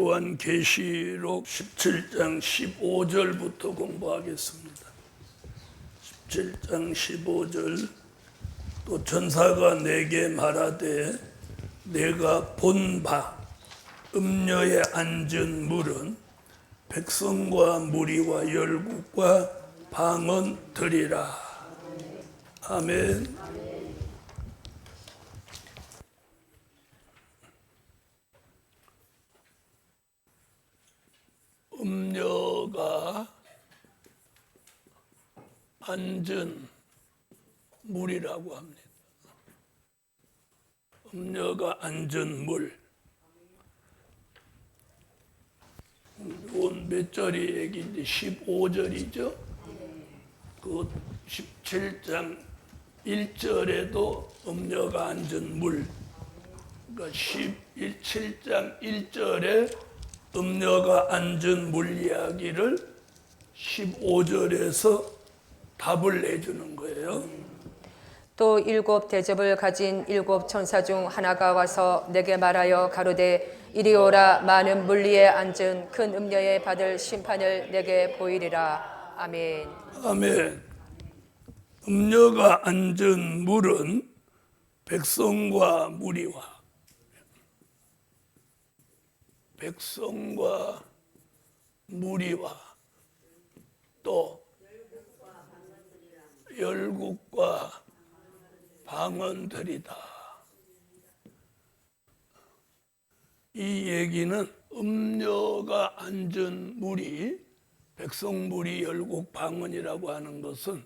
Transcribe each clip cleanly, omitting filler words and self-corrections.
요한계시록 17장 15절부터 공부하겠습니다. 17장 15절. 또 천사가 내게 말하되 내가 본 바 음녀에 앉은 물은 백성과 무리와 열국과 방언들이라. 아멘. 음녀가 앉은 물이라고 합니다. 음녀가 앉은 물. 이건 몇 절이 얘기인데 15절이죠. 그 17장 1절에도 음녀가 앉은 물. 그러니까 17장 1절에 음녀가 앉은 물 이야기를 15절에서 답을 내주는 거예요. 또 일곱 대접을 가진 일곱 천사 중 하나가 와서 내게 말하여 가로되 이리 오라. 많은 물 위에 앉은 큰 음녀에 받을 심판을 내게 보이리라. 아멘. 아멘. 음녀가 앉은 물은 백성과 무리와 또 열국과 방언들이다. 이 얘기는 음녀가 앉은 무리, 백성 무리, 열국, 방언이라고 하는 것은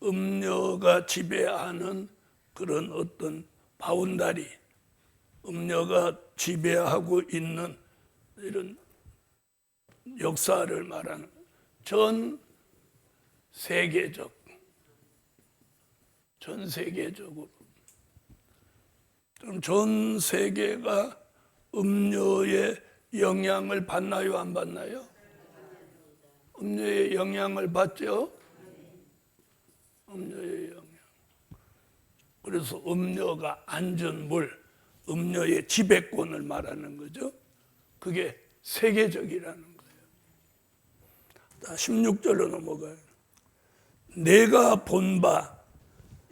음녀가 지배하는 그런 어떤 바운다리, 음녀가 지배하고 있는 이런 역사를 말하는 전 세계적으로. 그럼 전 세계가 음녀의 영향을 받나요, 안 받나요? 음녀의 영향을 받죠? 음녀의 영향. 그래서 음녀가 앉은 물, 음녀의 지배권을 말하는 거죠. 그게 세계적이라는 거예요. 16절로 넘어가요. 내가 본 바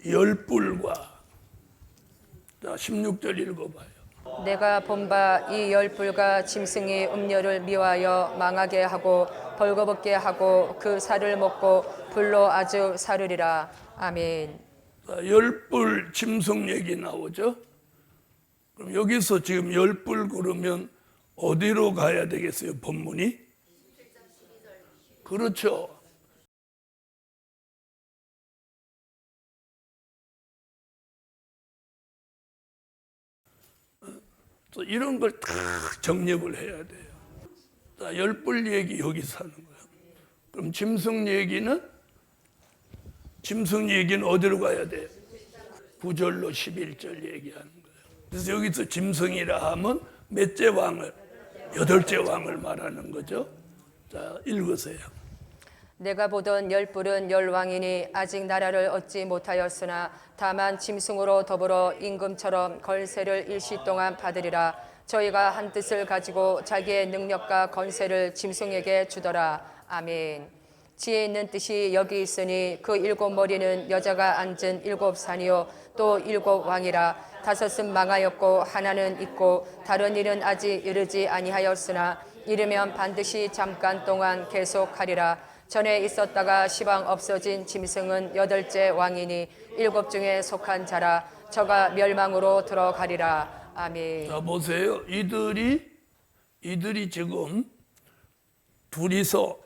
열불과. 자, 16절 읽어봐요. 내가 본 바 이 열불과 짐승이 음녀를 미워하여 망하게 하고 벌거벗게 하고 그 살을 먹고 불로 아주 사르리라. 아멘. 자, 열불 짐승 얘기 나오죠. 그럼 여기서 지금 열불 그러면 어디로 가야 되겠어요? 본문이? 그렇죠. 이런 걸 다 정립을 해야 돼요. 자, 열불 얘기 여기서 하는 거예요. 그럼 짐승 얘기는 어디로 가야 돼요? 9절로 11절 얘기하는 거예요. 그래서 여기서 짐승이라 하면 몇째 왕을? 8째 왕을 말하는 거죠. 자, 읽으세요. 내가 보던 열불은 열왕이니 아직 나라를 얻지 못하였으나 다만 짐승으로 더불어 임금처럼 걸세를 일시 동안 받으리라. 저희가 한 뜻을 가지고 자기의 능력과 건세를 짐승에게 주더라. 아멘. 지혜 있는 뜻이 여기 있으니 그 일곱 머리는 여자가 앉은 일곱 산이요 또 일곱 왕이라. 다섯은 망하였고 하나는 있고 다른 일은 아직 이르지 아니하였으나 이르면 반드시 잠깐 동안 계속하리라. 전에 있었다가 시방 없어진 짐승은 8째 왕이니 7 중에 속한 자라. 저가 멸망으로 들어가리라. 아멘. 자, 보세요. 이들이 지금 둘이서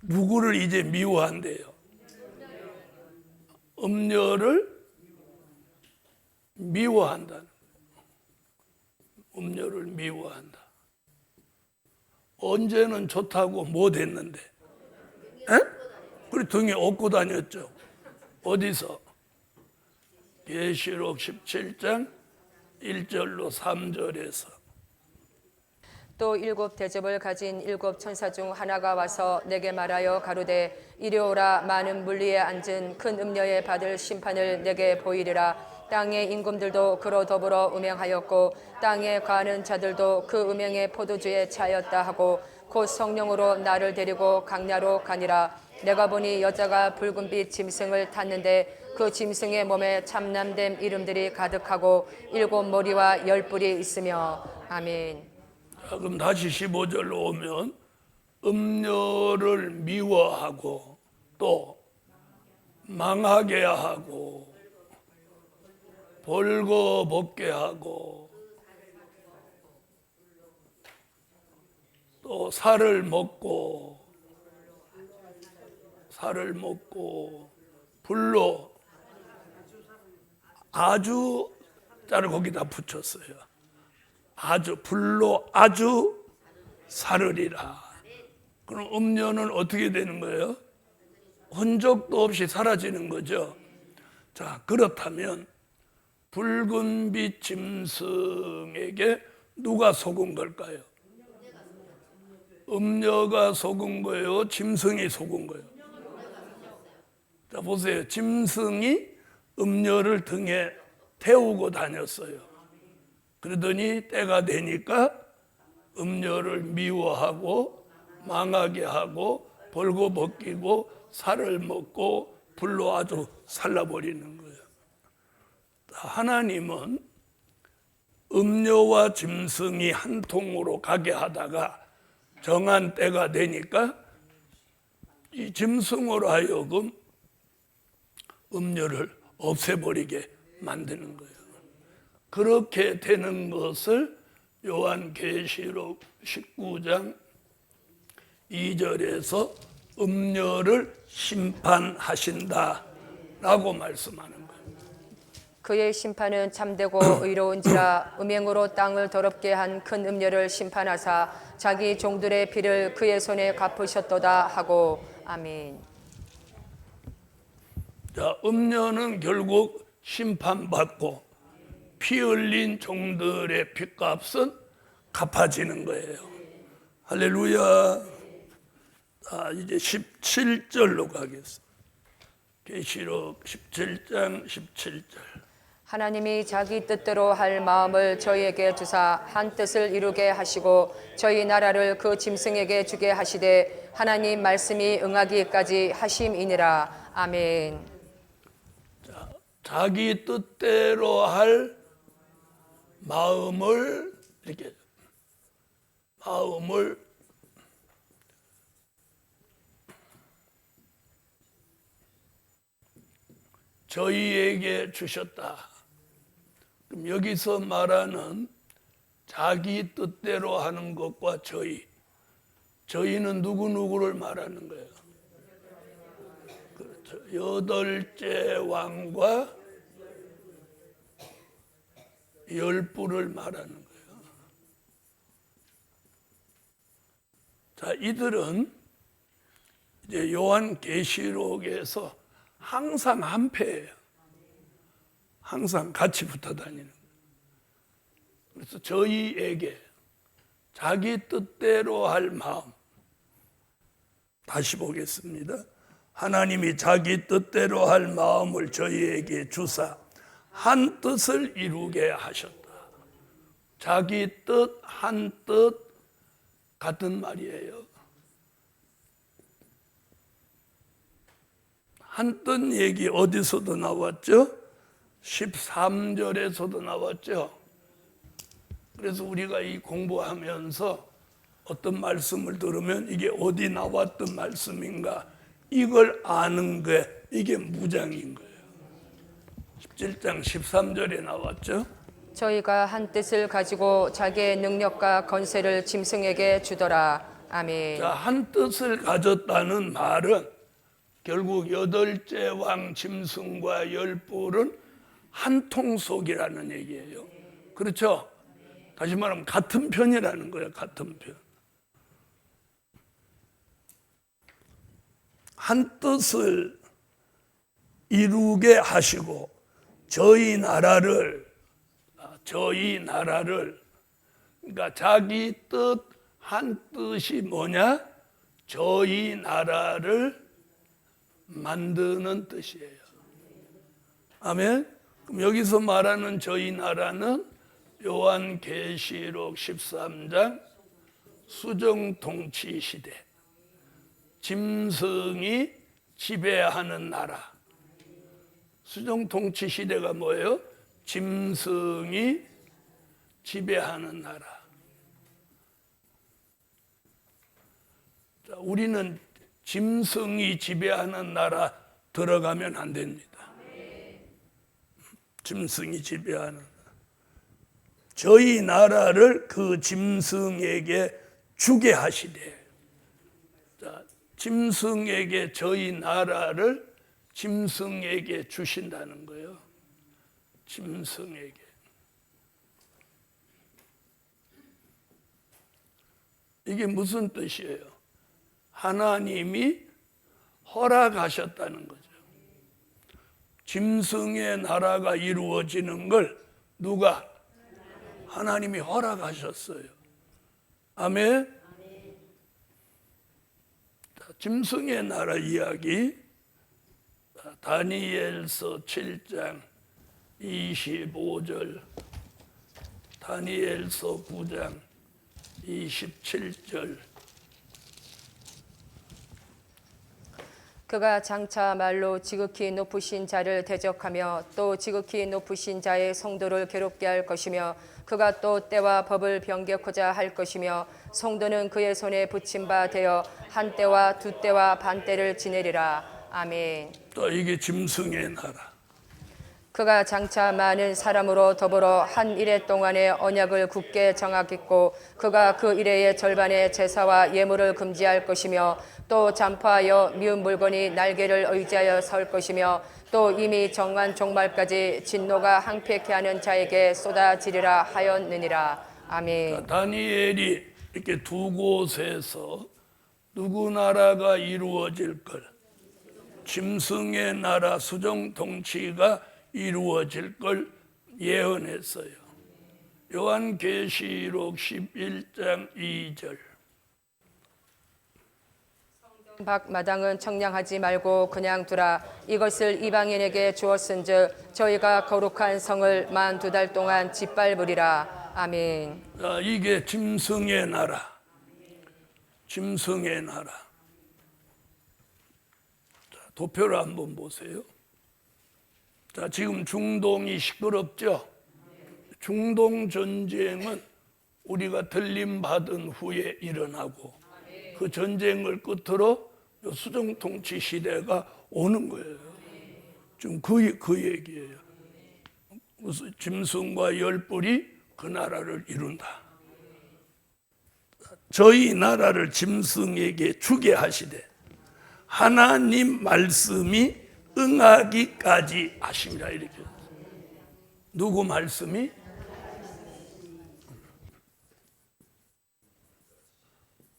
누구를 이제 미워한대요? 음녀를 미워한다는 거예요. 음녀를 미워한다. 언제는 좋다고 못했는데, 그리고 등에 업고 다녔죠. 어디서? 계시록 17장 1절로 3절에서. 또 일곱 대접을 가진 일곱 천사 중 하나가 와서 내게 말하여 가로되 이리 오라. 많은 물 위에 앉은 큰 음녀에 받을 심판을 내게 보이리라. 땅의 임금들도 그로 더불어 음행하였고 땅에 가는 자들도 그 음행의 포도주에 차였다 하고 곧 성령으로 나를 데리고 강야로 가니라. 내가 보니 여자가 붉은빛 짐승을 탔는데 그 짐승의 몸에 참남된 이름들이 가득하고 7 머리와 10 뿔이 있으며. 아멘. 자, 그럼 다시 15절로 오면 음료를 미워하고 또 망하게 하고 벌거벗게 하고 또 살을 먹고 불로 아주 자를 거기다 붙였어요. 아주 불로 아주 살으리라. 그럼 음료는 어떻게 되는 거예요? 흔적도 없이 사라지는 거죠. 자, 그렇다면 붉은빛 짐승에게 누가 속은 걸까요? 음료가 속은 거예요? 짐승이 속은 거예요? 자, 보세요. 짐승이 음료를 등에 태우고 다녔어요. 그러더니 때가 되니까 음료를 미워하고 망하게 하고 벌거벗기고 살을 먹고 불로 아주 살라버리는 거예요. 하나님은 음료와 짐승이 한 통으로 가게 하다가 정한 때가 되니까 이 짐승으로 하여금 음료를 없애버리게 만드는 거예요. 그렇게 되는 것을 요한계시록 19장 2절에서 음료를 심판하신다라고 말씀하는 거예요. 그의 심판은 참되고 의로운지라. 음행으로 땅을 더럽게 한 큰 음료를 심판하사 자기 종들의 피를 그의 손에 갚으셨도다 하고. 아멘. 자, 음료는 결국 심판받고 피 흘린 종들의 핏값은 갚아지는 거예요. 할렐루야. 자, 이제 17절로 가겠습니다. 계시록 17장 17절. 하나님이 자기 뜻대로 할 마음을 저희에게 주사 한 뜻을 이루게 하시고 저희 나라를 그 짐승에게 주게 하시되 하나님 말씀이 응하기까지 하심이니라. 아멘. 자, 자기 뜻대로 할 마음을 이렇게 저희에게 주셨다. 그럼 여기서 말하는 자기 뜻대로 하는 것과 저희는 누구누구를 말하는 거예요? 그렇죠. 8째 왕과 10뿔을 말하는 거예요. 자, 이들은 이제 요한계시록에서 항상 한패예요. 항상 같이 붙어 다니는 거예요. 그래서 저희에게 자기 뜻대로 할 마음, 다시 보겠습니다. 하나님이 자기 뜻대로 할 마음을 저희에게 주사 한 뜻을 이루게 하셨다. 자기 뜻, 한 뜻 같은 말이에요. 한 뜻 얘기 어디서도 나왔죠? 13절에서도 나왔죠. 그래서 우리가 이 공부하면서 어떤 말씀을 들으면 이게 어디 나왔던 말씀인가 이걸 아는 게 이게 무장인 거예요. 17장 13절에 나왔죠. 저희가 한 뜻을 가지고 자기의 능력과 건세를 짐승에게 주더라. 아멘. 자, 한 뜻을 가졌다는 말은 결국 8째 왕 짐승과 10뿔은 한 통속이라는 얘기예요. 그렇죠? 다시 말하면 같은 편이라는 거예요. 같은 편. 한 뜻을 이루게 하시고 저희 나라를 그러니까 자기 뜻 한 뜻이 뭐냐? 저희 나라를 만드는 뜻이에요. 아멘. 그럼 여기서 말하는 저희 나라는 요한계시록 13장 수정통치 시대, 짐승이 지배하는 나라. 수정통치 시대가 뭐예요? 짐승이 지배하는 나라. 자, 우리는 짐승이 지배하는 나라 들어가면 안 됩니다. 짐승이 지배하는, 저희 나라를 그 짐승에게 주게 하시되, 자, 짐승에게, 저희 나라를 짐승에게 주신다는 거예요. 짐승에게. 이게 무슨 뜻이에요? 하나님이 허락하셨다는 거죠. 짐승의 나라가 이루어지는 걸 누가? 하나님이 허락하셨어요. 아멘. 짐승의 나라 이야기, 다니엘서 7장 25절, 다니엘서 9장 27절. 그가 장차 말로 지극히 높으신 자를 대적하며 또 지극히 높으신 자의 성도를 괴롭게 할 것이며 그가 또 때와 법을 변개코자 할 것이며 성도는 그의 손에 붙임 바 되어 한 때와 두 때와 반 때를 지내리라. 아멘. 또 이게 짐승의 나라. 그가 장차 많은 사람으로 더불어 한 일해 동안의 언약을 굳게 정하겠고 그가 그 일해의 절반의 제사와 예물을 금지할 것이며 또 잠파하여 미운 물건이 날개를 의지하여 설 것이며 또 이미 정한 종말까지 진노가 항폐케 하는 자에게 쏟아지리라 하였느니라. 아멘. 다니엘이 이렇게 두 곳에서 누구 나라가 이루어질 걸, 짐승의 나라 수정 통치가 이루어질 걸 예언했어요. 요한계시록 11장 2절. 밖 마당은 청량하지 말고 그냥 두라. 이것을 이방인에게 주었은즉 저희가 거룩한 성을 만 2달 동안 짓밟으리라. 아멘. 자, 이게 짐승의 나라. 짐승의 나라. 자, 도표를 한번 보세요. 자, 지금 중동이 시끄럽죠? 중동 전쟁은 우리가 들림 받은 후에 일어나고 그 전쟁을 끝으로 수정 통치 시대가 오는 거예요. 지금 그 얘기예요. 무슨 짐승과 열불이 그 나라를 이룬다. 저희 나라를 짐승에게 주게 하시되 하나님 말씀이 응하기까지 하심이라. 이렇게. 누구 말씀이?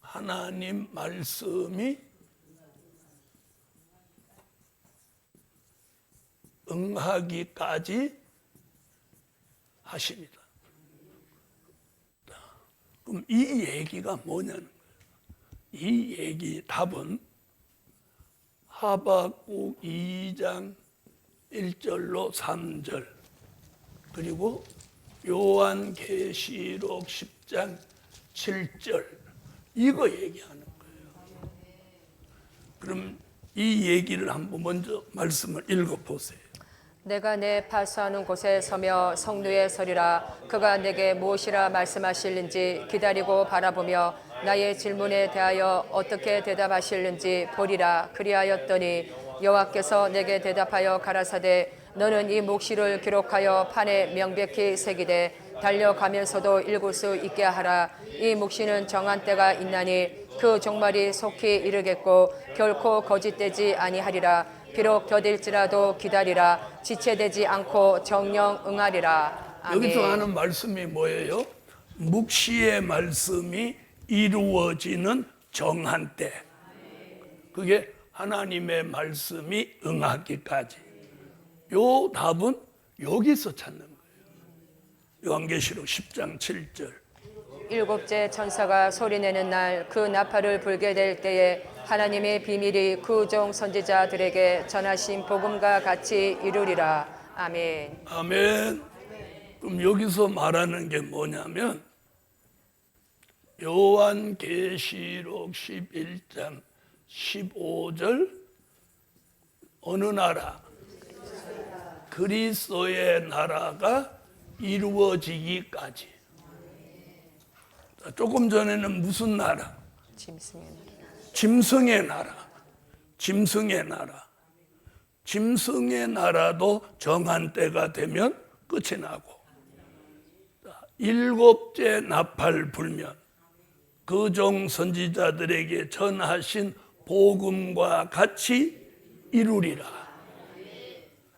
하나님 말씀이 응하기까지 하십니다. 그럼 이 얘기가 뭐냐는 거예요. 이 얘기 답은 하박국 2장 1절로 3절 그리고 요한계시록 10장 7절 이거 얘기하는 거예요. 그럼 이 얘기를 한번 먼저 말씀을 읽어보세요. 내가 내 파수하는 곳에 서며 성루에 서리라. 그가 내게 무엇이라 말씀하실는지 기다리고 바라보며 나의 질문에 대하여 어떻게 대답하실는지 보리라. 그리하였더니 여호와께서 내게 대답하여 가라사대 너는 이 묵시를 기록하여 판에 명백히 새기되 달려가면서도 읽을 수 있게 하라. 이 묵시는 정한 때가 있나니 그 종말이 속히 이르겠고 결코 거짓되지 아니하리라. 비록 더딜지라도 기다리라. 지체되지 않고 정령 응하리라. 아멘. 여기서 하는 말씀이 뭐예요? 묵시의 말씀이 이루어지는 정한 때. 그게 하나님의 말씀이 응하기까지. 요 답은 여기서 찾는 거예요. 요한계시록 10장 7절. 일곱째 천사가 소리내는 날 그 나팔을 불게 될 때에 하나님의 비밀이 그 종 선지자들에게 전하신 복음과 같이 이루리라. 아멘. 아멘. 그럼 여기서 말하는 게 뭐냐면 요한계시록 11장 15절 어느 나라? 그리스도의 나라가 이루어지기까지. 조금 전에는 무슨 나라? 짐승의 나라. 짐승의 나라. 짐승의 나라. 짐승의 나라도 정한 때가 되면 끝이 나고, 일곱째 나팔 불면 그 종 선지자들에게 전하신 복음과 같이 이루리라.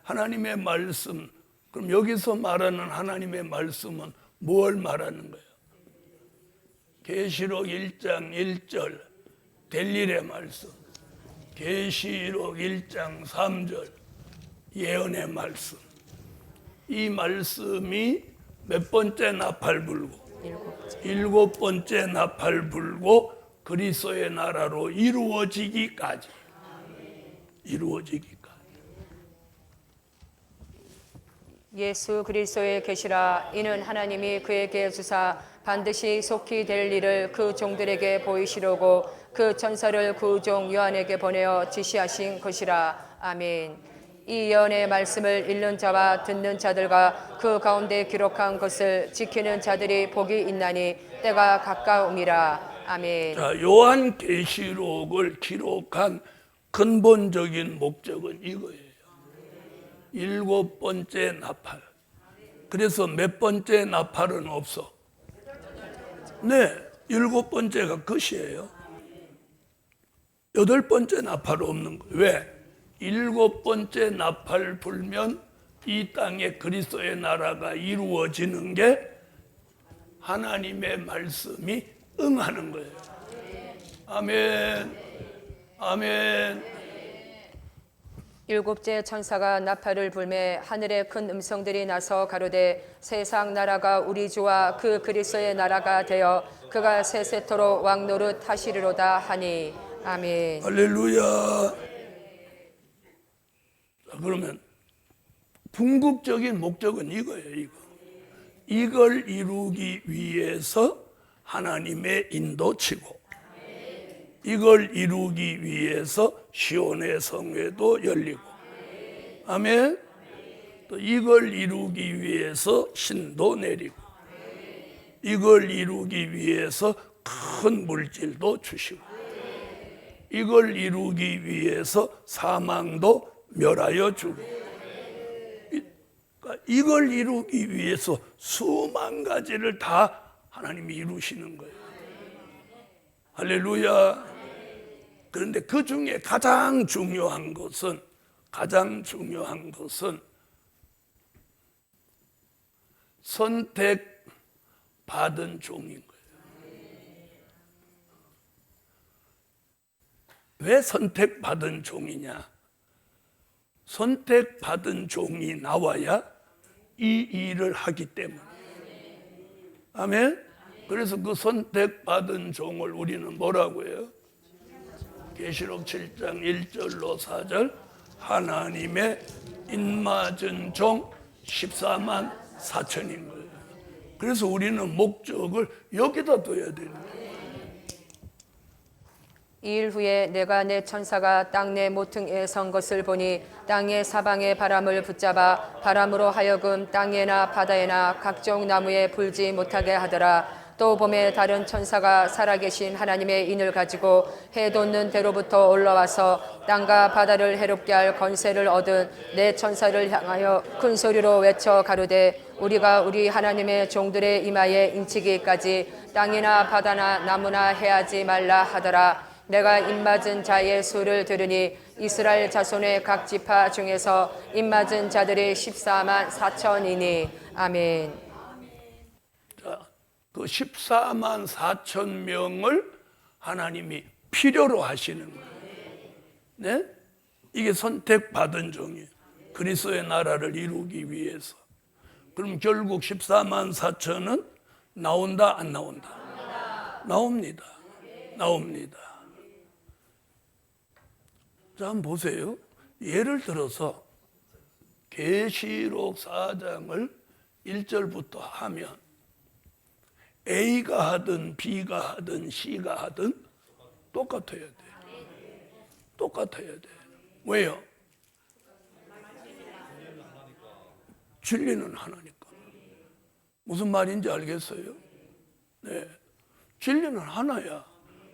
하나님의 말씀. 그럼 여기서 말하는 하나님의 말씀은 뭘 말하는 거예요? 계시록 1장 1절 될 일의 말씀, 계시록 1장 3절 예언의 말씀. 이 말씀이 몇 번째 나팔 불고? 일곱 번째 나팔 불고 그리스도의 나라로 이루어지기까지. 이루어지기까지. 예수 그리스도의 계시라. 이는 하나님이 그에게 주사 반드시 속히 될 일을 그 종들에게 보이시려고 그 천사를 그 종 요한에게 보내어 지시하신 것이라. 아멘. 이 예언의 말씀을 읽는 자와 듣는 자들과 그 가운데 기록한 것을 지키는 자들이 복이 있나니 때가 가까움이라. 아멘. 자, 요한계시록을 기록한 근본적인 목적은 이거예요. 일곱 번째 나팔. 그래서 몇 번째 나팔은 없어? 네, 일곱 번째가 끝이에요. 여덟 번째 나팔 없는 거예요. 왜? 일곱 번째 나팔 불면 이 땅에 그리스도의 나라가 이루어지는 게 하나님의 말씀이 응하는 거예요. 아멘. 아멘. 일곱째 천사가 나팔을 불매 하늘에 큰 음성들이 나서 가로되 세상 나라가 우리 주와 그 그리스도의 나라가 되어 그가 세세토록 왕노릇 하시리로다 하니. 아멘. 할렐루야. 자, 그러면 궁극적인 목적은 이거예요. 이걸 이루기 위해서 하나님의 인도치고, 이걸 이루기 위해서 시온의 성회도 열리고, 아멘. 또 이걸 이루기 위해서 신도 내리고, 이걸 이루기 위해서 큰 물질도 주시고, 이걸 이루기 위해서 사망도 멸하여 주고, 이걸 이루기 위해서 수만 가지를 다 하나님이 이루시는 거예요. 할렐루야. 그런데 그 중에 가장 중요한 것은 선택받은 종인 거예요. 왜 선택받은 종이냐? 선택받은 종이 나와야 이 일을 하기 때문에. 아멘. 그래서 그 선택받은 종을 우리는 뭐라고 해요? 계시록 7장 1절로 4절 하나님의 인맞은 종 14만 4천인 거예요. 그래서 우리는 목적을 여기다 둬야 되는 거예요. 이일 후에 내가 내 천사가 땅 내 모퉁이에 선 것을 보니 땅의 사방의 바람을 붙잡아 바람으로 하여금 땅에나 바다에나 각종 나무에 불지 못하게 하더라. 또 봄에 다른 천사가 살아계신 하나님의 인을 가지고 해 돋는 대로부터 올라와서 땅과 바다를 해롭게 할 권세를 얻은 내 천사를 향하여 큰 소리로 외쳐 가로되 우리가 우리 하나님의 종들의 이마에 인치기까지 땅이나 바다나 나무나 해하지 말라 하더라. 내가 입맞은 자의 수를 들으니 이스라엘 자손의 각 지파 중에서 입맞은 자들이 14만 4천이니. 아멘. 자, 그 14만 4천 명을 하나님이 필요로 하시는 거예요. 네? 이게 선택받은 종이에요. 그리스도의 나라를 이루기 위해서. 그럼 결국 14만 4천은 나온다, 안 나온다? 나옵니다. 나옵니다. 자, 한번 보세요. 예를 들어서 계시록 4장을 1절부터 하면 A가 하든 B가 하든 C가 하든 똑같아야 돼. 똑같아야 돼. 왜요? 진리는 하나니까. 무슨 말인지 알겠어요? 네. 진리는 하나야.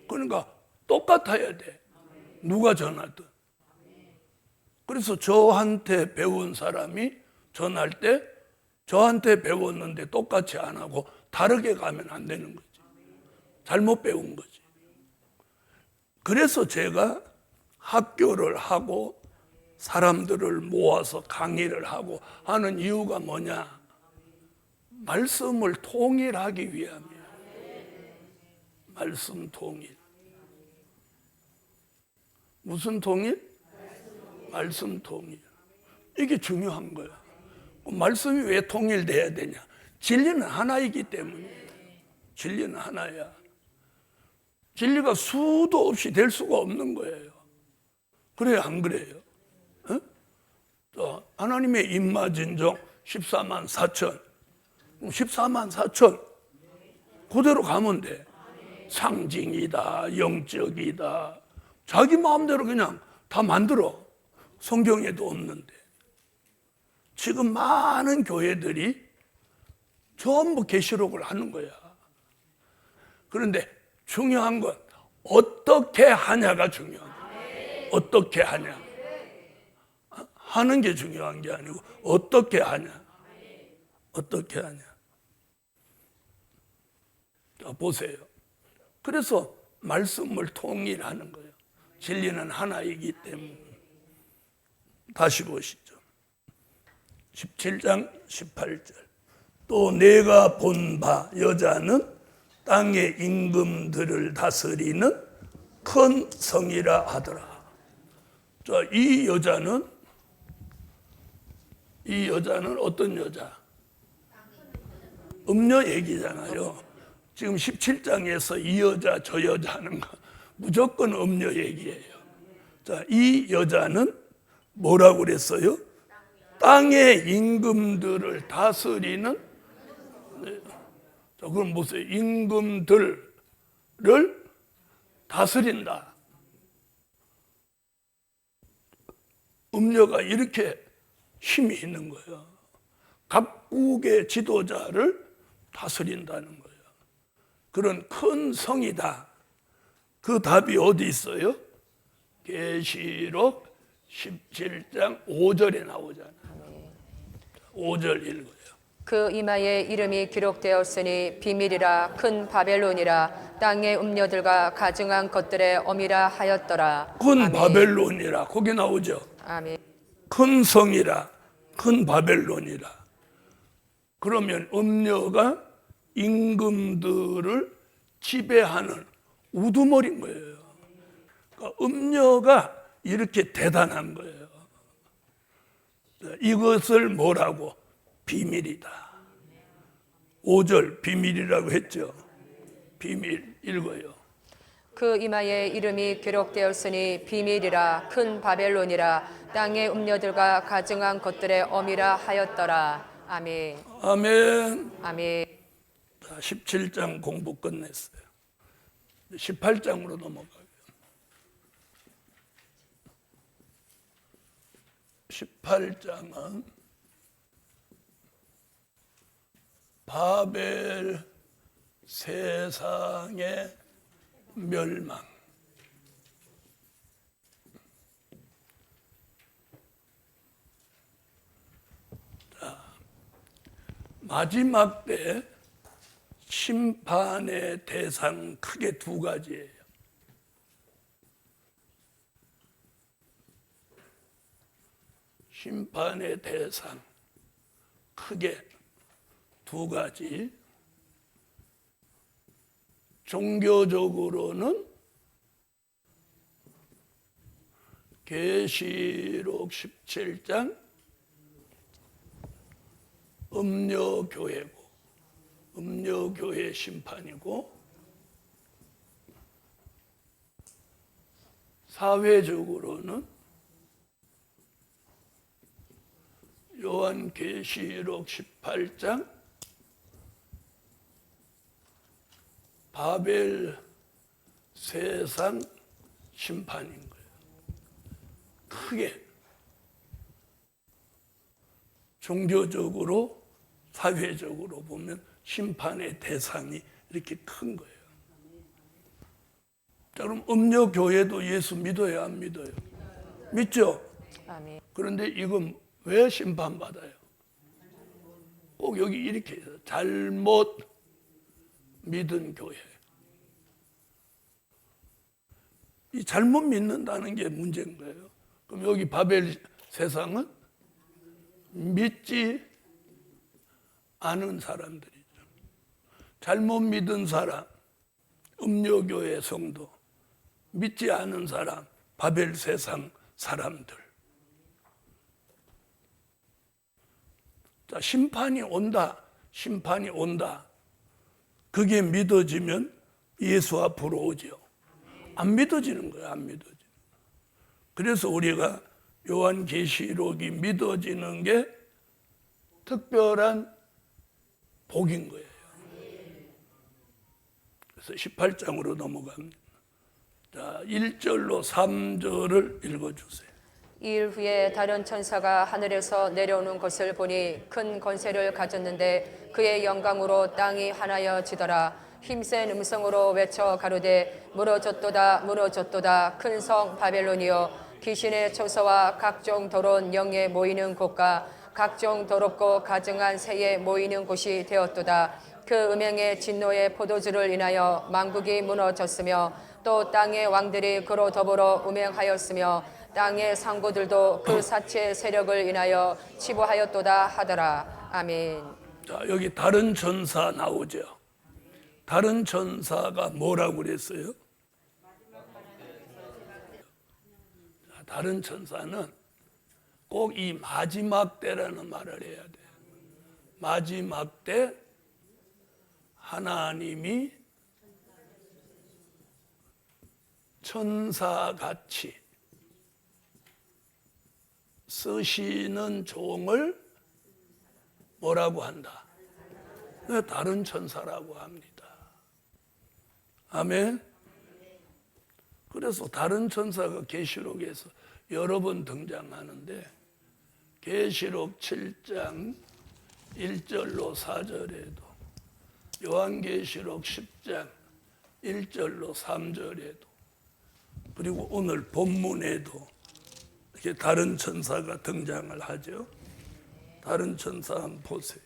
그러니까 똑같아야 돼. 누가 전하든. 그래서 저한테 배운 사람이 전할 때 저한테 배웠는데 똑같이 안 하고 다르게 가면 안 되는 거지. 잘못 배운 거지. 그래서 제가 학교를 하고 사람들을 모아서 강의를 하고 하는 이유가 뭐냐? 말씀을 통일하기 위함이야. 말씀 통일. 무슨 통일? 말씀 통일. 이게 중요한 거야. 말씀이 왜 통일돼야 되냐? 진리는 하나이기 때문에. 진리는 하나야. 진리가 수도 없이 될 수가 없는 거예요. 그래요, 안 그래요? 하나님의 임마진정 14만 4천. 14만 4천. 그대로 가면 돼. 상징이다, 영적이다. 자기 마음대로 그냥 다 만들어. 성경에도 없는데. 지금 많은 교회들이 전부 계시록을 하는 거야. 그런데 중요한 건 어떻게 하냐가 중요한 거야. 어떻게 하냐. 하는 게 중요한 게 아니고 어떻게 하냐. 어떻게 하냐. 자, 보세요. 그래서 말씀을 통일하는 거예요. 진리는 하나이기 때문에. 다시 보시죠. 17장 18절. 또 내가 본 바 여자는 땅의 임금들을 다스리는 큰 성이라 하더라. 자, 이 여자는 어떤 여자? 음녀 얘기잖아요. 지금 17장에서 이 여자 저 여자 하는 거 무조건 음녀 얘기예요. 자, 이 여자는 뭐라고 그랬어요? 땅의 임금들을 다스리는. 자, 그럼 보세요. 임금들을 다스린다. 음녀가 이렇게 힘이 있는 거예요. 각국의 지도자를 다스린다는 거예요. 그런 큰 성이다. 그 답이 어디 있어요? 계시록 17장 5절에 나오잖아요. 5절 읽어요. 그 이마에 이름이 기록되었으니 비밀이라 큰 바벨론이라 땅의 음녀들과 가증한 것들의 어미라 하였더라. 큰 아멘. 바벨론이라 거기 나오죠. 아멘. 큰 성이라, 큰 바벨론이라. 그러면 음녀가 임금들을 지배하는 우두머리인 거예요. 그러니까 음녀가 이렇게 대단한 거예요. 이것을 뭐라고? 비밀이다. 5절 비밀이라고 했죠. 비밀 읽어요. 그 이마에 이름이 기록되었으니 비밀이라 큰 바벨론이라 땅의 음녀들과 가증한 것들의 어미라 하였더라. 아멘. 아멘. 아멘. 자, 17장 공부 끝냈어요. 18장으로 넘어가요. 18장은 바벨 세상의 멸망. 자, 마지막 때 심판의 대상 크게 두 가지예요. 심판의 대상 크게 두 가지. 종교적으로는 계시록 17장 음녀교회고, 음녀교회 심판이고, 사회적으로는 요한계시록 18장 바벨 세상 심판인 거예요. 크게 종교적으로 사회적으로 보면 심판의 대상이 이렇게 큰 거예요. 자, 그럼 음료교회도 예수 믿어요, 안 믿어요? 믿죠? 아멘. 그런데 이건 왜 심판받아요? 꼭 여기 이렇게 해서 잘못 믿은 교회. 이 잘못 믿는다는 게 문제인 거예요. 그럼 여기 바벨 세상은 믿지 않은 사람들이죠. 잘못 믿은 사람, 음료교회 성도, 믿지 않은 사람, 바벨 세상 사람들. 자, 심판이 온다. 심판이 온다. 그게 믿어지면 예수 앞으로 오죠. 안 믿어지는 거예요. 안 믿어지는 거예요. 그래서 우리가 요한계시록이 믿어지는 게 특별한 복인 거예요. 그래서 18장으로 넘어갑니다. 자, 1절로 3절을 읽어주세요. 이일 후에 다른 천사가 하늘에서 내려오는 것을 보니 큰 권세를 가졌는데 그의 영광으로 땅이 하나여지더라. 힘센 음성으로 외쳐 가로되 무너졌도다 무너졌도다 큰 성 바벨론이여 귀신의 처소와 각종 더러운 영에 모이는 곳과 각종 더럽고 가증한 새에 모이는 곳이 되었도다. 그 음행의 진노의 포도주를 인하여 만국이 무너졌으며 또 땅의 왕들이 그로 더불어 음행하였으며 땅의 상고들도 그 사체의 세력을 인하여 치부하였도다 하더라. 아멘. 자, 여기 다른 천사 나오죠. 다른 천사가 뭐라고 그랬어요? 자, 다른 천사는 꼭 이 마지막 때라는 말을 해야 돼요. 마지막 때 하나님이 천사같이 쓰시는 종을 뭐라고 한다? 다른 천사라고 합니다. 아멘. 그래서 다른 천사가 계시록에서 여러 번 등장하는데 계시록 7장 1절로 4절에도 요한계시록 10장 1절로 3절에도 그리고 오늘 본문에도 이렇게 다른 천사가 등장을 하죠. 다른 천사 한번 보세요.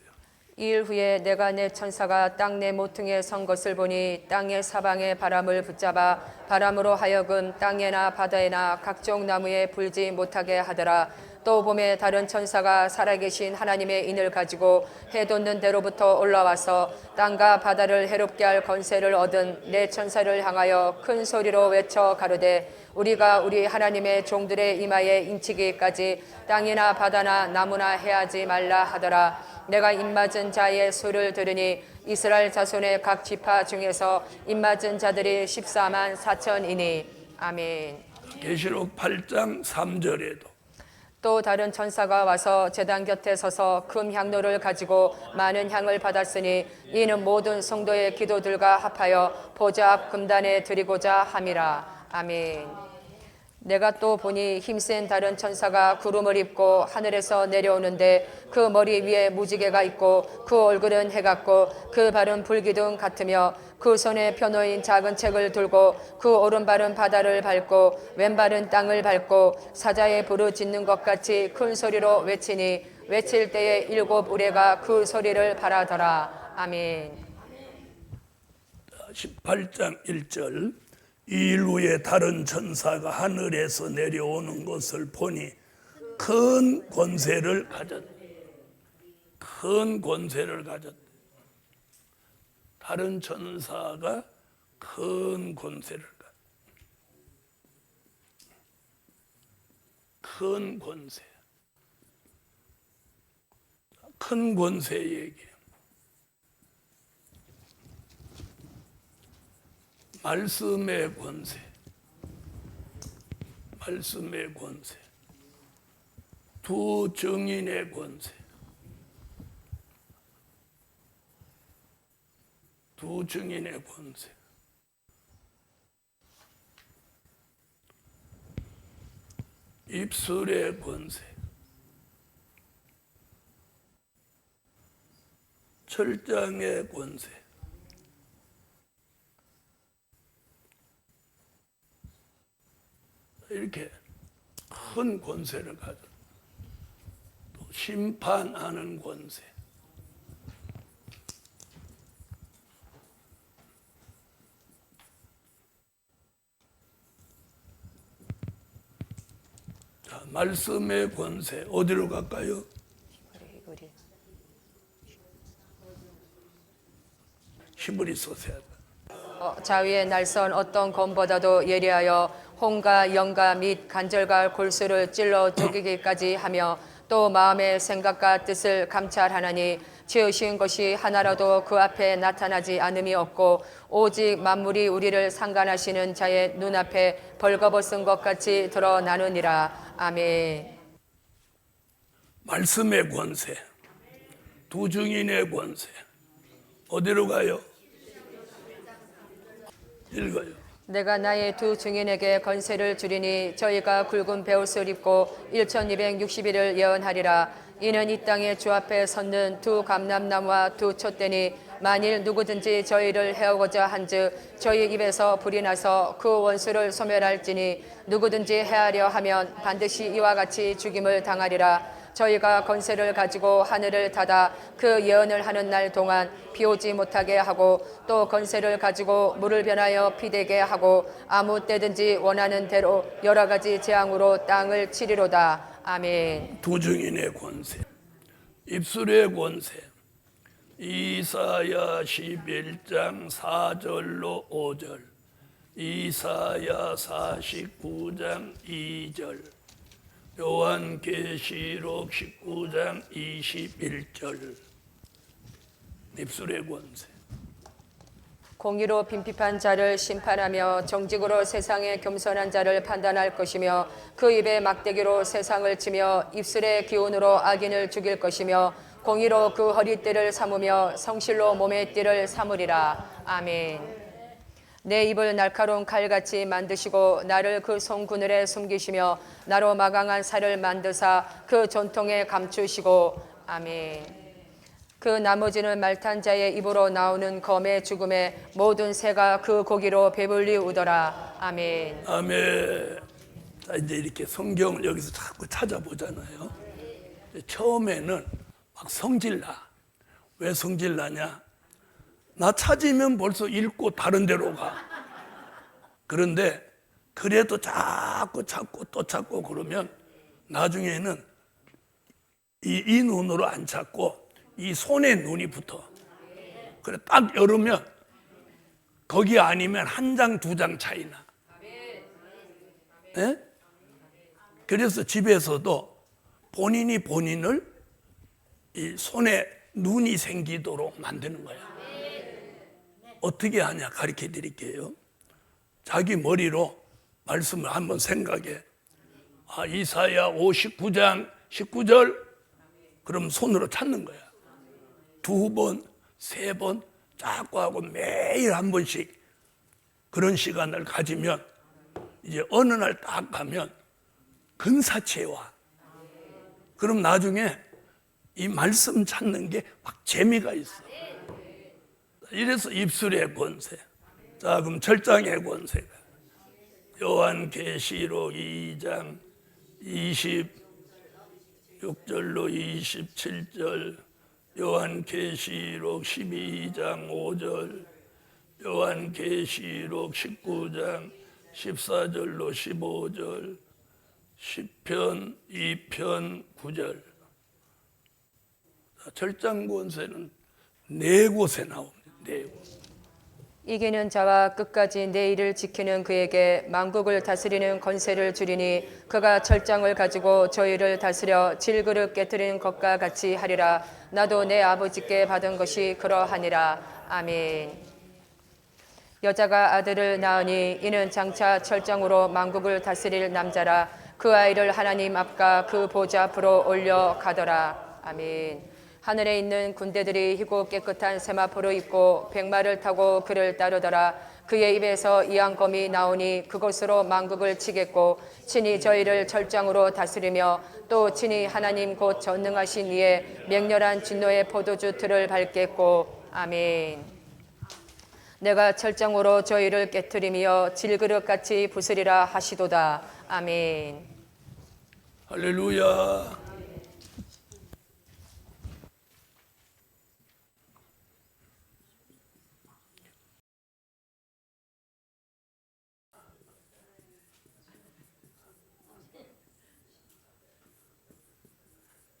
이일 후에 내가 내 천사가 땅 내 모퉁이에 선 것을 보니 땅의 사방에 바람을 붙잡아 바람으로 하여금 땅에나 바다에나 각종 나무에 불지 못하게 하더라. 또 봄에 다른 천사가 살아계신 하나님의 인을 가지고 해 돋는 데로부터 올라와서 땅과 바다를 해롭게 할 권세를 얻은 내 천사를 향하여 큰 소리로 외쳐 가로되 우리가 우리 하나님의 종들의 이마에 인치기까지 땅이나 바다나 나무나 해하지 말라 하더라. 내가 입맞은 자의 소리를 들으니 이스라엘 자손의 각 지파 중에서 입맞은 자들이 14만 4천이니 아멘. 계시록 8장 3절에도 또 다른 천사가 와서 제단 곁에 서서 금 향로를 가지고 많은 향을 받았으니 이는 모든 성도의 기도들과 합하여 보좌 앞 금단에 드리고자 함이라. 아멘. 내가 또 보니 힘센 다른 천사가 구름을 입고 하늘에서 내려오는데 그 머리 위에 무지개가 있고 그 얼굴은 해 같고 그 발은 불기둥 같으며 그 손에 펴놓인 작은 책을 들고 그 오른발은 바다를 밟고 왼발은 땅을 밟고 사자의 부르짖는 것 같이 큰 소리로 외치니 외칠 때에 7 우레가 그 소리를 발하더라. 아멘. 18장 1절 이일 후에 다른 천사가 하늘에서 내려오는 것을 보니 큰 권세를 가졌다. 큰 권세를 가졌다. 다른 천사가 큰 권세를 가졌다. 큰 권세. 큰 권세 얘기예요. 말씀의 권세, 말씀의 권세, 두 증인의 권세, 두 증인의 권세. 입술의 권세. 철장의 권세. 이렇게 큰 권세를 가져. 또 심판하는 권세. 자, 말씀의 권세. 어디로 갈까요? 히브리서서. 자위의 날선 어떤 검보다도 예리하여 혼과 영과 및 간절과 골수를 찔러 쪼개기까지 하며 또 마음의 생각과 뜻을 감찰하나니 지으신 것이 하나라도 그 앞에 나타나지 않음이 없고 오직 만물이 우리를 상관하시는 자의 눈앞에 벌거벗은 것 같이 드러나느니라. 아멘. 말씀의 권세. 두 증인의 권세. 어디로 가요? 읽어요. 내가 나의 두 증인에게 권세를 주리니 저희가 굵은 베옷을 입고 1260일을 예언하리라. 이는 이 땅에 주 앞에 섰는 두 감람나무와 두 촛대니 만일 누구든지 저희를 해오고자 한즉 저희 입에서 불이 나서 그 원수를 소멸할지니 누구든지 해하려 하면 반드시 이와 같이 죽임을 당하리라. 저희가 권세를 가지고 하늘을 닫아 그 예언을 하는 날 동안 비 오지 못하게 하고 또 권세를 가지고 물을 변하여 피 되게 하고 아무 때든지 원하는 대로 여러 가지 재앙으로 땅을 치리로다. 아멘. 두 증인의 권세. 입술의 권세. 이사야 11장 4절로 5절. 이사야 49장 2절. 요한계시록 19장 21절. 입술의 권세. 공의로 빈핍한 자를 심판하며 정직으로 세상의 겸손한 자를 판단할 것이며 그 입에 막대기로 세상을 치며 입술의 기운으로 악인을 죽일 것이며 공의로 그 허리띠를 삼으며 성실로 몸의 띠를 삼으리라. 아멘. 내 입을 날카로운 칼같이 만드시고 나를 그 손그늘에 숨기시며 나로 마강한 살을 만드사 그 전통에 감추시고. 아멘. 그 나머지는 말탄 자의 입으로 나오는 검의 죽음에 모든 새가 그 고기로 배불리 우더라. 아멘. 아멘. 자, 이제 이렇게 성경을 여기서 자꾸 찾아보잖아요. 처음에는 막 성질나. 왜 성질나냐? 나 찾으면 벌써 읽고 다른 데로 가. 그런데 그래도 자꾸 찾고 또 찾고 그러면 나중에는 이 눈으로 안 찾고 이 손에 눈이 붙어. 그래 딱 열으면 거기 아니면 한 장, 두 장 차이나. 네? 그래서 집에서도 본인이 본인을 이 손에 눈이 생기도록 만드는 거야. 어떻게 하냐 가르쳐 드릴게요. 자기 머리로 말씀을 한번 생각해. 이사야 59장 19절. 그럼 손으로 찾는 거야. 두 번, 세 번 자꾸 하고 매일 한 번씩 그런 시간을 가지면 이제 어느 날 딱 가면 근사치에 와. 그럼 나중에 이 말씀 찾는 게 막 재미가 있어. 이래서 입술의 권세. 자, 그럼 철장의 권세가 요한계시록 2장 26절로 27절, 요한계시록 12장 5절, 요한계시록 19장 14절로 15절, 시편 2편 9절. 철장 권세는 네 곳에 나옵니다. 네 곳. 이기는 자와 끝까지 내 일을 지키는 그에게 만국을 다스리는 권세를 주리니 그가 철장을 가지고 저희를 다스려 질그릇 깨뜨리는 것과 같이 하리라. 나도 내 아버지께 받은 것이 그러하니라. 아멘. 여자가 아들을 낳으니 이는 장차 철장으로 만국을 다스릴 남자라. 그 아이를 하나님 앞과 그 보좌 앞으로 올려 가더라. 아멘. 하늘에 있는 군대들이 희고 깨끗한 세마포를 입고 백마를 타고 그를 따르더라. 그의 입에서 이항검이 나오니 그것으로 만국을 치겠고 친히 저희를 철장으로 다스리며 또 친히 하나님 곧 전능하신 이의 맹렬한 진노의 포도주 틀을 밟겠고. 아멘. 내가 철장으로 저희를 깨트리며 질그릇같이 부수리라 하시도다. 아멘. 할렐루야.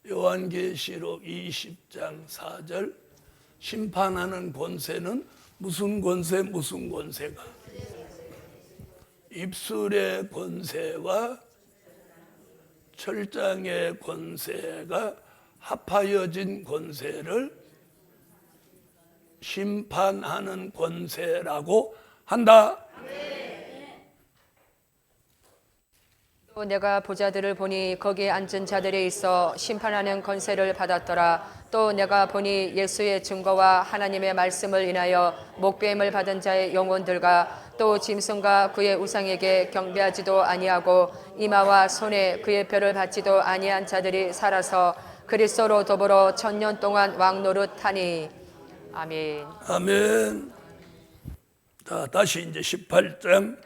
요한계시록 20장 4절 심판하는 권세는 무슨 권세 무슨 권세가 입술의 권세와 철장의 권세가 합하여진 권세를 심판하는 권세라고 한다. 또 내가 보자들을 보니 거기에 앉은 자들이 있어 심판하는 권세를 받았더라. 또 내가 보니 예수의 증거와 하나님의 말씀을 인하여 목배임을 받은 자의 영혼들과 또 짐승과 그의 우상에게 경배하지도 아니하고 이마와 손에 그의 뼈를 받지도 아니한 자들이 살아서 그리스도로 더불어 1000년 동안 왕노릇하니. 아멘. 아멘. 자, 다시 이제 18장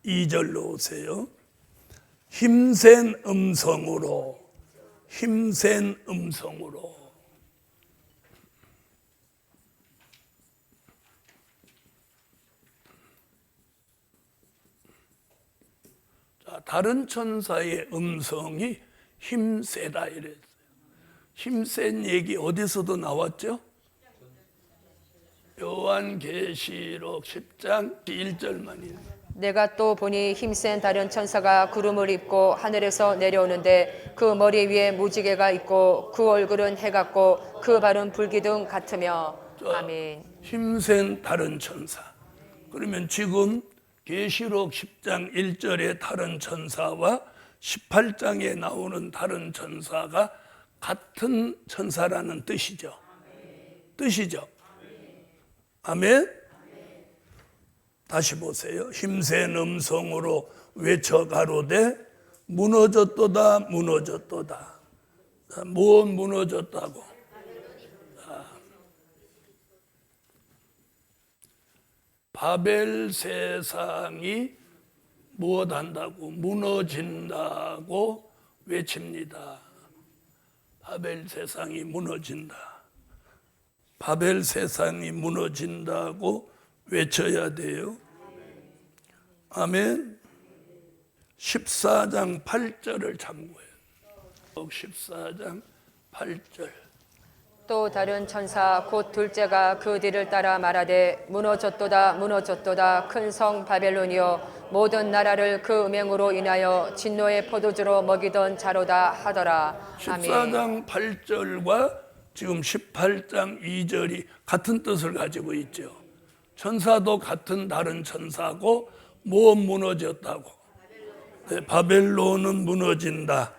2절로 오세요. 힘센 음성으로 자, 다른 천사의 음성이 힘세다 이랬어요. 힘센 얘기 어디서도 나왔죠? 요한계시록 10장 1절만 있는. 내가 또 보니 힘센 다른 천사가 구름을 입고 하늘에서 내려오는데 그 머리 위에 무지개가 있고 그 얼굴은 해 같고 그 발은 불기둥 같으며. 아멘. 힘센 다른 천사. 그러면 지금 계시록 10장 1절의 다른 천사와 18장에 나오는 다른 천사가 같은 천사라는 뜻이죠. 아멘. 다시 보세요. 힘센 음성으로 외쳐 가로되 무너졌도다. 무엇 무너졌다고? 바벨 세상이 무엇한다고? 무너진다고 외칩니다. 바벨 세상이 무너진다. 바벨 세상이 무너진다고 외쳐야 돼요. 아멘. 14장 8절을 참고해요. 14장 8절. 또 다른 천사 곧 둘째가 그 뒤를 따라 말하되 무너졌도다 큰 성 바벨론이여 모든 나라를 그 음행으로 인하여 진노의 포도주로 먹이던 자로다 하더라. 아멘. 14장 8절과 지금 18장 2절이 같은 뜻을 가지고 있죠. 천사도 같은 다른 천사고 무엇 무너졌다고? 네, 바벨론은 무너진다.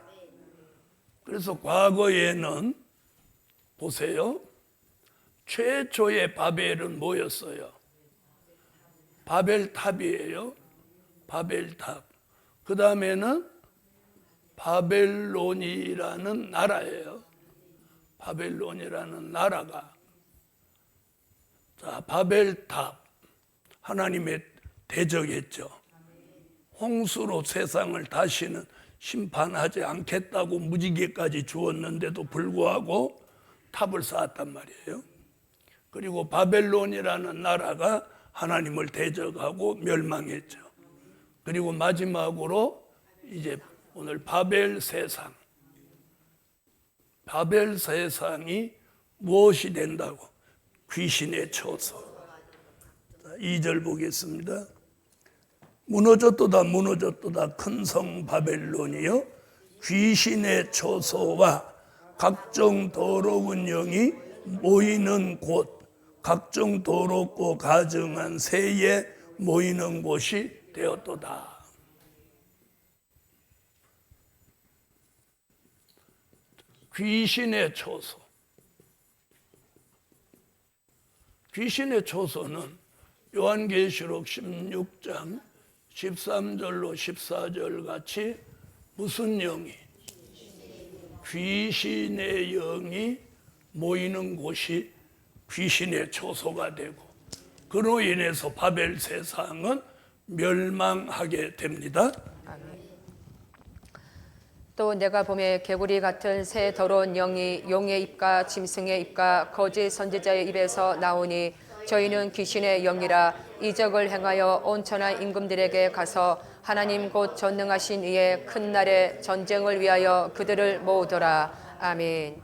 그래서 과거에는 보세요. 최초의 바벨은 뭐였어요? 바벨탑이에요. 바벨탑. 그 다음에는 바벨론이라는 나라예요. 바벨론이라는 나라가. 자, 바벨탑. 하나님의 대적했죠. 홍수로 세상을 다시는 심판하지 않겠다고 무지개까지 주었는데도 불구하고 탑을 쌓았단 말이에요. 그리고 바벨론이라는 나라가 하나님을 대적하고 멸망했죠. 그리고 마지막으로 이제 오늘 바벨 세상이 무엇이 된다고? 귀신의 처소. 2절 보겠습니다. 무너졌도다 큰 성 바벨론이여 귀신의 처소와 각종 더러운 영이 모이는 곳, 각종 더럽고 가증한 새에 모이는 곳이 되었도다. 귀신의 처소. 귀신의 초소는 요한계시록 16장 13절로 14절 같이 무슨 영이? 귀신의 영이 모이는 곳이 귀신의 초소가 되고, 그로 인해서 바벨 세상은 멸망하게 됩니다. 또 내가 보매 개구리 같은 새 더러운 영이 용의 입과 짐승의 입과 거짓 선지자의 입에서 나오니 저희는 귀신의 영이라 이적을 행하여 온천한 임금들에게 가서 하나님 곧 전능하신 이의 큰 날에 전쟁을 위하여 그들을 모으더라. 아멘.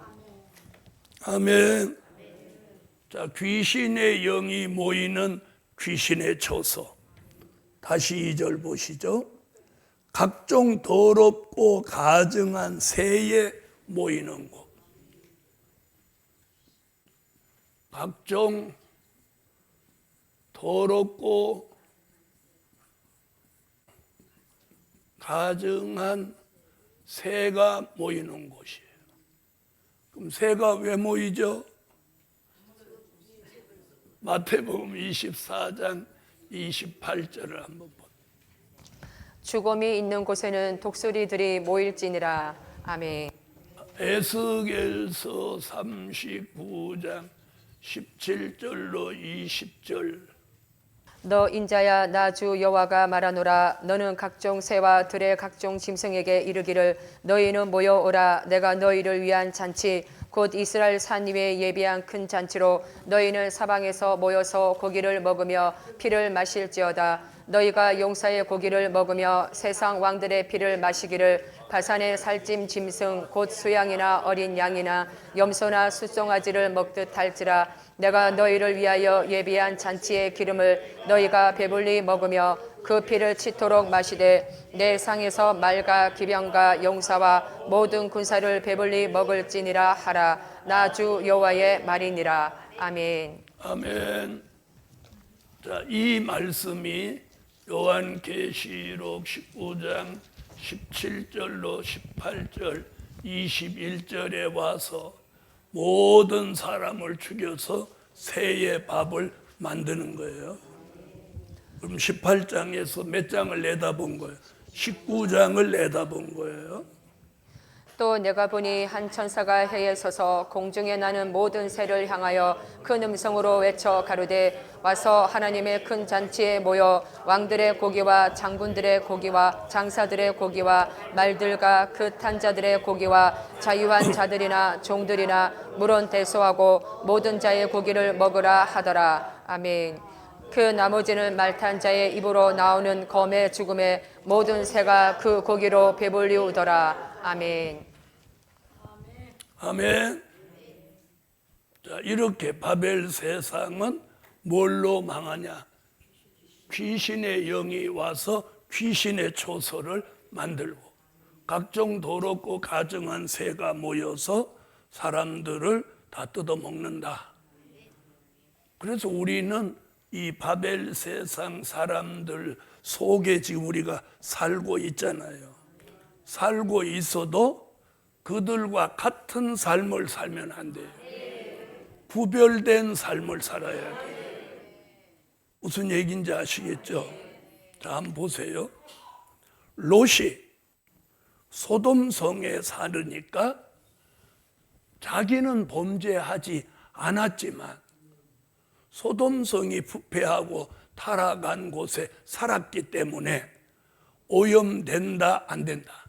아멘. 자, 귀신의 영이 모이는 귀신의 초소. 다시 2절 보시죠. 각종 더럽고 가증한 새에 모이는 곳. 각종 더럽고 가증한 새가 모이는 곳이에요. 그럼 새가 왜 모이죠? 마태복음 24장 28절을 한번 보세요. 죽음이 있는 곳에는 독수리들이 모일지니라. 아멘. 에스겔서 39장 17절로 20절. 너 인자야, 나 주 여호와가 말하노라. 너는 각종 새와 들의 각종 짐승에게 이르기를 너희는 모여오라. 내가 너희를 위한 잔치 곧 이스라엘 산 위에 예비한 큰 잔치로 너희는 사방에서 모여서 고기를 먹으며 피를 마실지어다. 너희가 용사의 고기를 먹으며 세상 왕들의 피를 마시기를 바산의 살찜 짐승 곧 수양이나 어린 양이나 염소나 숫송아지를 먹듯 할지라. 내가 너희를 위하여 예비한 잔치의 기름을 너희가 배불리 먹으며 그 피를 치도록 마시되 내 상에서 말과 기병과 용사와 모든 군사를 배불리 먹을지니라 하라. 나 주 여호와의 말이니라. 아멘. 아멘. 자, 이 말씀이 요한계시록 19장 17절로 18절 21절에 와서 모든 사람을 죽여서 새의 밥을 만드는 거예요. 그럼 18장에서 몇 장을 내다본 거예요? 19장을 내다본 거예요. 또 내가 보니 한 천사가 해에 서서 공중에 나는 모든 새를 향하여 큰 음성으로 외쳐 가로되 와서 하나님의 큰 잔치에 모여 왕들의 고기와 장군들의 고기와 장사들의 고기와 말들과 그 탄 자들의 고기와 자유한 자들이나 종들이나 물은 대소하고 모든 자의 고기를 먹으라 하더라. 아멘. 그 나머지는 말탄 자의 입으로 나오는 검의 죽음에 모든 새가 그 고기로 배불리우더라. 아멘. 아멘. 자, 이렇게 바벨 세상은 뭘로 망하냐? 귀신의 영이 와서 귀신의 초소를 만들고 각종 더럽고 가증한 새가 모여서 사람들을 다 뜯어먹는다. 그래서 우리는 이 바벨 세상 사람들 속에 지금 우리가 살고 있잖아요. 살고 있어도 그들과 같은 삶을 살면 안 돼요. 구별된 삶을 살아야 돼요. 무슨 얘기인지 아시겠죠? 자, 한번 보세요. 롯이 소돔성에 살으니까 자기는 범죄하지 않았지만 소돔성이 부패하고 타락한 곳에 살았기 때문에 오염된다, 안 된다?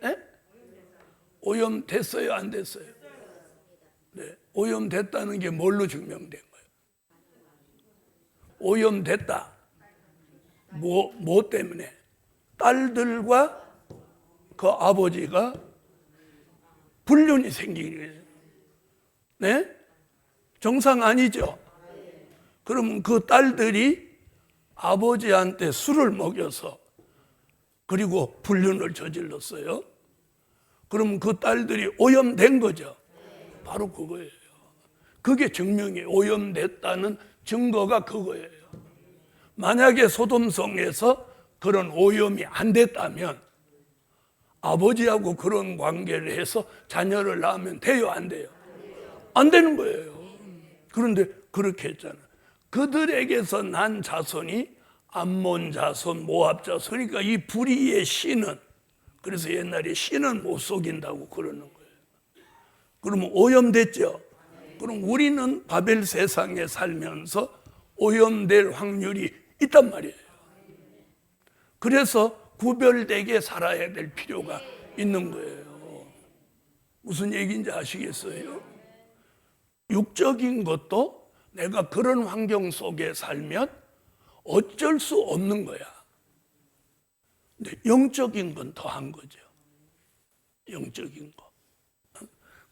네? 오염됐어요, 안 됐어요? 네, 오염됐다는 게 뭘로 증명된 거예요? 오염됐다. 뭐 때문에? 딸들과 그 아버지가 불륜이 생긴 거예요. 네? 정상 아니죠? 그러면 그 딸들이 아버지한테 술을 먹여서 그리고 불륜을 저질렀어요. 그럼 그 딸들이 오염된 거죠. 바로 그거예요. 그게 증명이 오염됐다는 증거가 그거예요. 만약에 소돔성에서 그런 오염이 안 됐다면 아버지하고 그런 관계를 해서 자녀를 낳으면 돼요, 안 돼요? 안 되는 거예요. 그런데 그렇게 했잖아. 그들에게서 난 자손이 암몬 자손, 모압 자손. 그러니까 이 불의의 씨는, 그래서 옛날에 씨는 못 속인다고 그러는 거예요. 그러면 오염됐죠. 그럼 우리는 바벨 세상에 살면서 오염될 확률이 있단 말이에요. 그래서 구별되게 살아야 될 필요가 있는 거예요. 무슨 얘기인지 아시겠어요? 육적인 것도 내가 그런 환경 속에 살면 어쩔 수 없는 거야. 근데 영적인 건 더한 거죠. 영적인 거.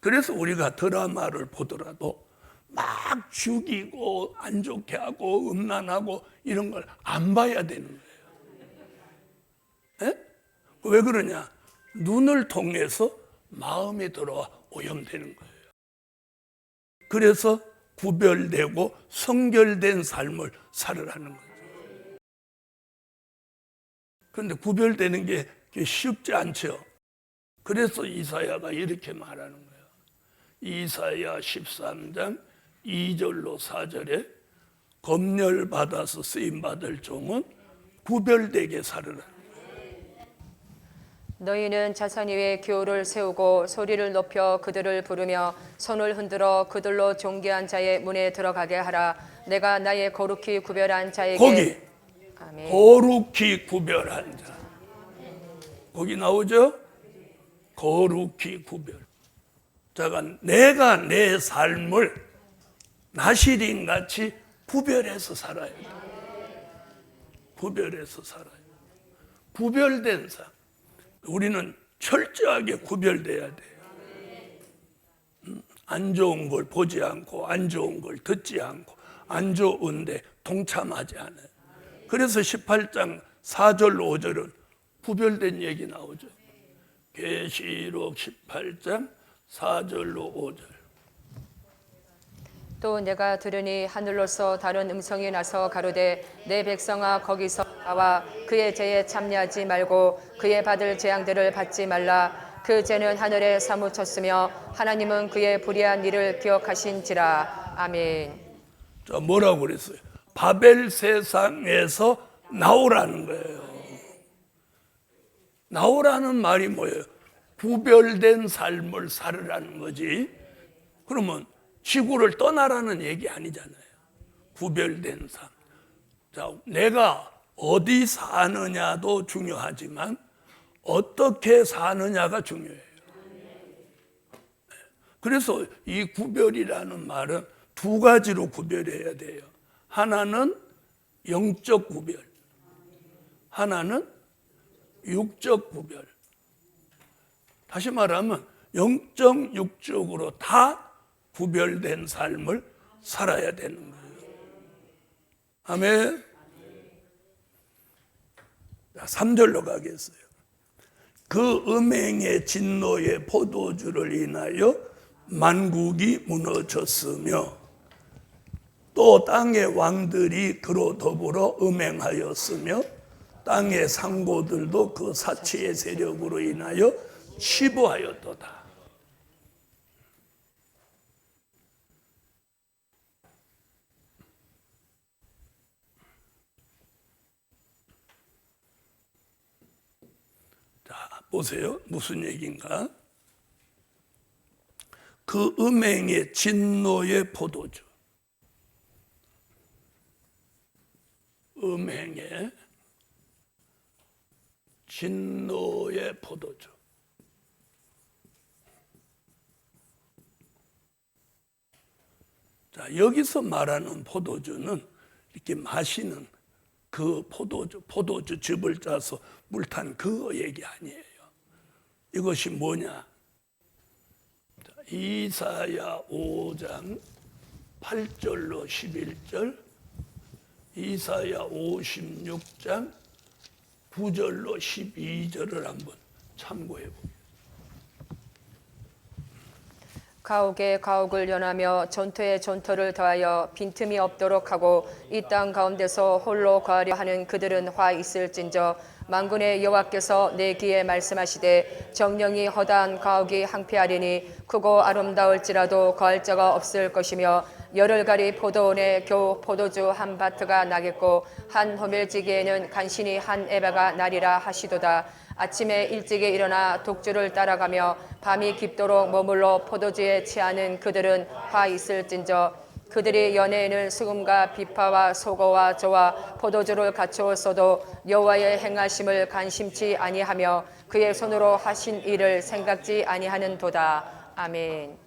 그래서 우리가 드라마를 보더라도 막 죽이고 안 좋게 하고 음란하고 이런 걸 안 봐야 되는 거예요. 에? 왜 그러냐? 눈을 통해서 마음에 들어와 오염되는 거예요. 그래서 구별되고 성결된 삶을 살으라는 거죠. 그런데 구별되는 게 쉽지 않죠. 그래서 이사야가 이렇게 말하는 거예요. 이사야 13장 2절로 4절에 검열받아서 쓰임받을 종은 구별되게 살으라. 너희는 자선 위에 기호를 세우고 소리를 높여 그들을 부르며 손을 흔들어 그들로 존귀한 자의 문에 들어가게 하라. 내가 나의 거룩히 구별한 자에게 거기 아멘. 거룩히 구별한 자. 거기 나오죠? 거룩히 구별. 자가 내가 내 삶을 나시린같이 구별해서 살아야 돼. 구별해서 살아야 돼. 구별된 삶. 우리는 철저하게 구별돼야 돼요. 안 좋은 걸 보지 않고 안 좋은 걸 듣지 않고 안 좋은데 동참하지 않아요. 그래서 18장 4절 5절은 구별된 얘기 나오죠. 계시록 18장 4절로 5절. 또 내가 들으니 하늘로서 다른 음성이 나서 가로되 내 백성아 거기서 나와 그의 죄에 참여하지 말고 그의 받을 재앙들을 받지 말라. 그 죄는 하늘에 사무쳤으며 하나님은 그의 불의한 일을 기억하신지라. 아멘. 자, 뭐라고 그랬어요? 바벨 세상에서 나오라는 거예요. 나오라는 말이 뭐예요? 구별된 삶을 살으라는 거지. 그러면 지구를 떠나라는 얘기 아니잖아요. 구별된 삶. 자, 내가 어디 사느냐도 중요하지만 어떻게 사느냐가 중요해요. 그래서 이 구별이라는 말은 두 가지로 구별해야 돼요. 하나는 영적 구별, 하나는 육적 구별. 다시 말하면 영적, 육적으로 다 구별된 삶을 살아야 되는 거예요. 아멘. 3절로 가겠어요. 그 음행의 진노의 포도주를 인하여 만국이 무너졌으며 또 땅의 왕들이 그로 더불어 음행하였으며 땅의 상고들도 그 사치의 세력으로 인하여 치부하였도다. 자, 보세요. 무슨 얘기인가? 그 음행의 진노의 포도주. 음행의 진노의 포도주. 자, 여기서 말하는 포도주는 이렇게 마시는 그 포도주 즙을 짜서 물 탄 그 얘기 아니에요. 이것이 뭐냐? 자, 이사야 5장 8절로 11절, 이사야 56장 9절로 12절을 한번 참고해 보세요. 가옥에 가옥을 연하며 전토에 전토를 더하여 빈틈이 없도록 하고 이 땅 가운데서 홀로 거하려 하는 그들은 화 있을진저 만군의 여호와께서 내 귀에 말씀하시되 정령이 허다한 가옥이 항폐하리니 크고 아름다울지라도 거할 자가 없을 것이며 열흘가리 포도원에 겨우 포도주 한 바트가 나겠고 한 호멜지기에는 간신히 한 에바가 나리라 하시도다. 아침에 일찍이 일어나 독주를 따라가며 밤이 깊도록 머물러 포도주에 취하는 그들은 화 있을진저 그들이 연애에는 수금과 비파와 소고와 저와 포도주를 갖추었어도 여호와의 행하심을 관심치 아니하며 그의 손으로 하신 일을 생각지 아니하는도다. 아멘.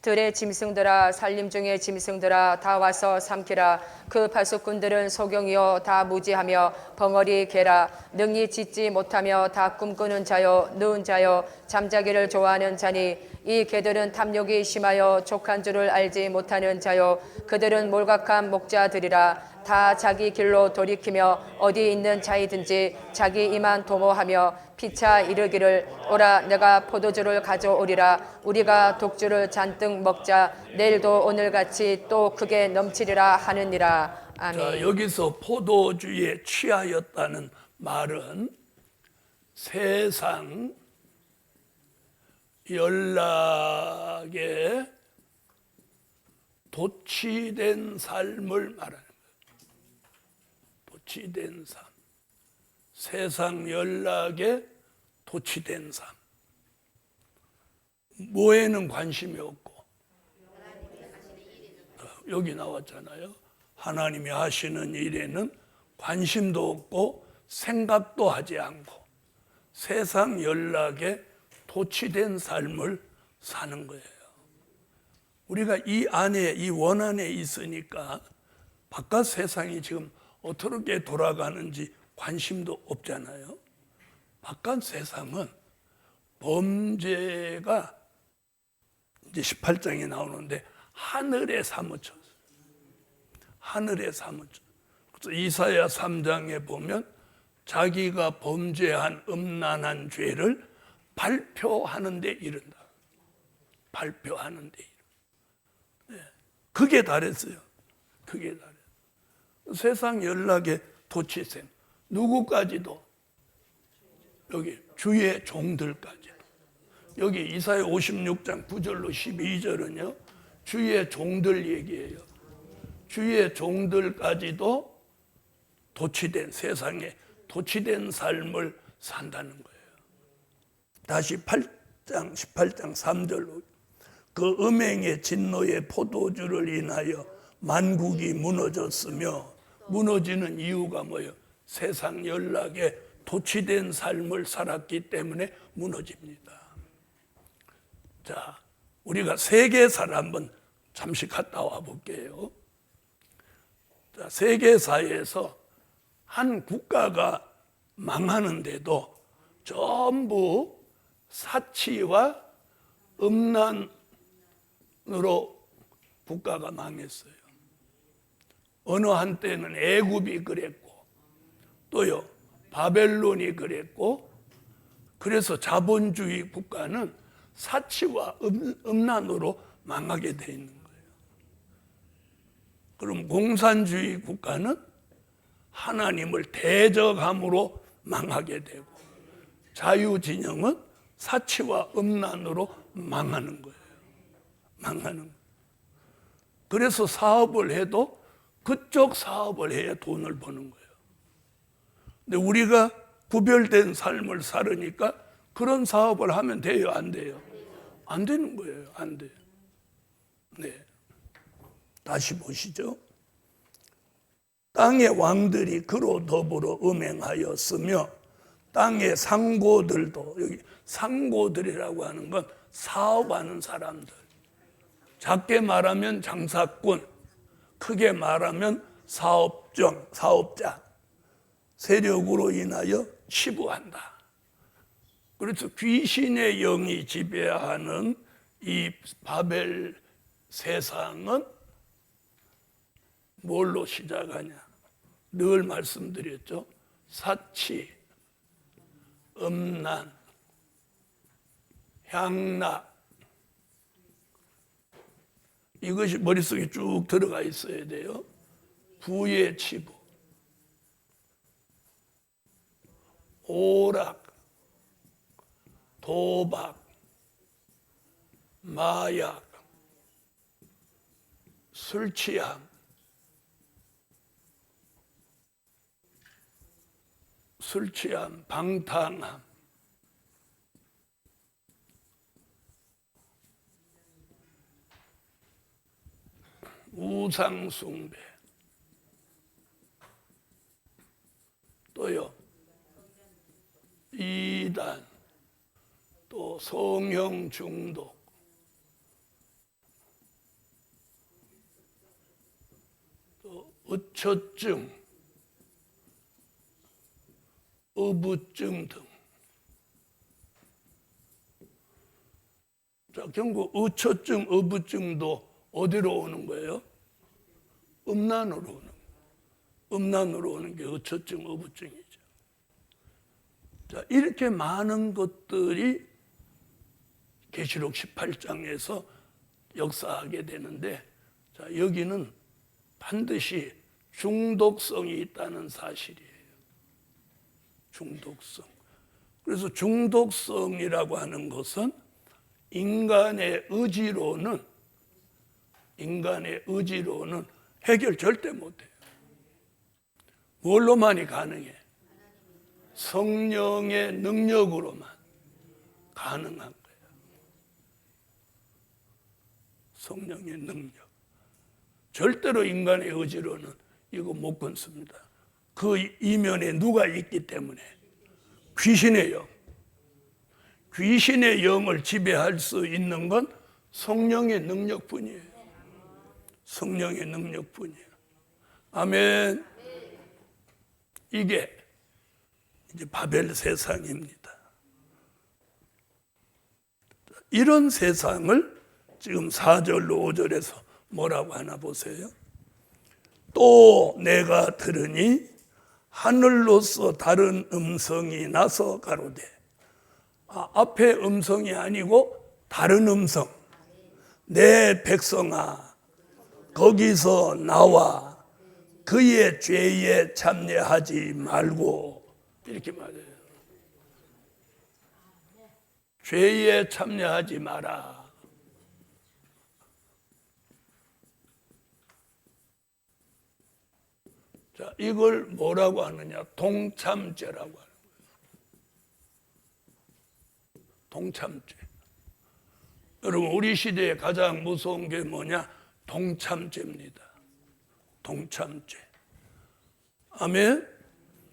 들의 짐승들아 산림 중의 짐승들아 다 와서 삼키라. 그 파수꾼들은 소경이요 다 무지하며 벙어리 개라. 능히 짖지 못하며 다 꿈꾸는 자요 누운 자요 잠자기를 좋아하는 자니 이 개들은 탐욕이 심하여 족한 줄을 알지 못하는 자요 그들은 몰각한 목자들이라. 다 자기 길로 돌이키며 어디 있는 자이든지 자기 이만 도모하며 피차 이르기를 오라 내가 포도주를 가져오리라. 우리가 독주를 잔뜩 먹자 내일도 오늘같이 또 크게 넘치리라 하느니라. 아멘. 자, 여기서 포도주에 취하였다는 말은 세상 연락에 도취된 삶을 말하는 거예요. 도취된 삶. 세상 연락에 도취된 삶. 뭐에는 관심이 없고 여기 나왔잖아요. 하나님이 하시는 일에는 관심도 없고 생각도 하지 않고 세상 연락에 도취된 삶을 사는 거예요. 우리가 이 안에, 이 원 안에 있으니까 바깥 세상이 지금 어떻게 돌아가는지 관심도 없잖아요. 바깥 세상은 범죄가 이제 18장에 나오는데 하늘에 사무쳤어요. 하늘에 사무쳤어요. 그래서 이사야 3장에 보면 자기가 범죄한 음란한 죄를 발표하는 데 이른다. 발표하는 데 이른다. 네. 그게 달했어요. 그게 달했어요. 세상 연락에 도취됨. 누구까지도 여기 주의 종들까지도. 여기 이사야 56장 9절로 12절은요. 주의 종들 얘기예요. 주의 종들까지도 도취된 세상에 도취된 삶을 산다는 거예요. 다시 8장 18장 3절로 그 음행의 진노의 포도주를 인하여 만국이 무너졌으며 무너지는 이유가 뭐예요? 세상 연락에 도취된 삶을 살았기 때문에 무너집니다. 자, 우리가 세계사를 한번 잠시 갔다 와 볼게요. 자, 세계사에서 한 국가가 망하는데도 전부 사치와 음란으로 국가가 망했어요. 어느 한때는 애굽이 그랬고 또요 바벨론이 그랬고 그래서 자본주의 국가는 사치와 음란으로 망하게 돼 있는 거예요. 그럼 공산주의 국가는 하나님을 대적함으로 망하게 되고 자유진영은 사치와 음란으로 망하는 거예요. 망하는 거예요. 그래서 사업을 해도 그쪽 사업을 해야 돈을 버는 거예요. 근데 우리가 구별된 삶을 살으니까 그런 사업을 하면 돼요, 안 돼요? 안 되는 거예요, 안 돼요. 네. 다시 보시죠. 땅의 왕들이 그로 더불어 음행하였으며 땅의 상고들도, 여기 상고들이라고 하는 건 사업하는 사람들. 작게 말하면 장사꾼, 크게 말하면 사업자, 세력으로 인하여 치부한다. 그래서 귀신의 영이 지배하는 이 바벨 세상은 뭘로 시작하냐? 늘 말씀드렸죠. 사치, 음란, 향락, 이것이 머릿속에 쭉 들어가 있어야 돼요. 부의 치부. 오락, 도박, 마약, 술 취함, 방탕함, 우상숭배, 또요 이단, 또 성형 중독, 또 의처증, 어부증 등. 자, 결국 의처증, 어부증도 어디로 오는 거예요? 음란으로 오는 거예요. 음란으로 오는 게 의처증, 어부증이죠. 자, 이렇게 많은 것들이 계시록 18장에서 역사하게 되는데, 자, 여기는 반드시 중독성이 있다는 사실이에요. 중독성. 그래서 중독성이라고 하는 것은 인간의 의지로는 해결 절대 못해요. 뭘로만이 가능해? 성령의 능력으로만 가능한 거예요. 성령의 능력. 절대로 인간의 의지로는 이거 못 끊습니다. 그 이면에 누가 있기 때문에? 귀신의 영. 귀신의 영을 지배할 수 있는 건 성령의 능력뿐이에요. 성령의 능력뿐이에요. 아멘. 이게 이제 바벨 세상입니다. 이런 세상을 지금 4절로 5절에서 뭐라고 하나 보세요. 또 내가 들으니 하늘로서 다른 음성이 나서 가로되. 앞에 음성이 아니고 다른 음성. 내 백성아, 거기서 나와 그의 죄에 참여하지 말고. 이렇게 말해요. 죄에 참여하지 마라. 자, 이걸 뭐라고 하느냐? 동참죄라고 하는 거예요. 동참죄. 여러분, 우리 시대에 가장 무서운 게 뭐냐? 동참죄입니다. 동참죄. 아멘?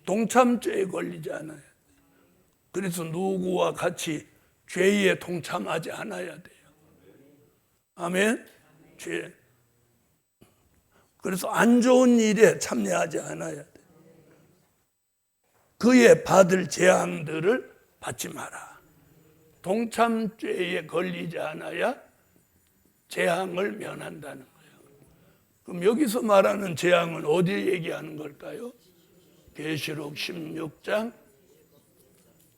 동참죄에 걸리지 않아요. 그래서 누구와 같이 죄에 동참하지 않아야 돼요. 아멘? 죄. 그래서 안 좋은 일에 참여하지 않아야 돼요. 그에 받을 재앙들을 받지 마라. 동참죄에 걸리지 않아야 재앙을 면한다는 거예요. 그럼 여기서 말하는 재앙은 어디에 얘기하는 걸까요? 계시록 16장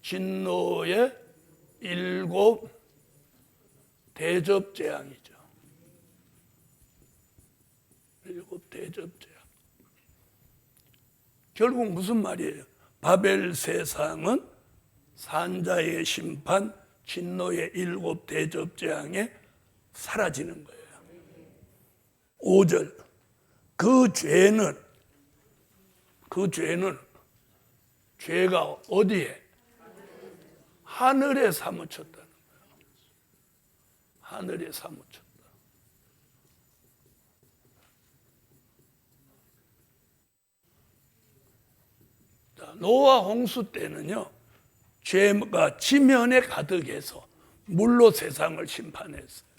진노의 7 대접 재앙이죠. 7 대접 재앙. 결국 무슨 말이에요? 바벨 세상은 산자의 심판, 진노의 7 대접 재앙에 사라지는 거예요. 5절. 그 죄는 죄가 어디에? 하늘에 사무쳤다는 거예요. 하늘에 사무쳤다. 자, 노아 홍수 때는요, 죄가 지면에 가득해서 물로 세상을 심판했어요.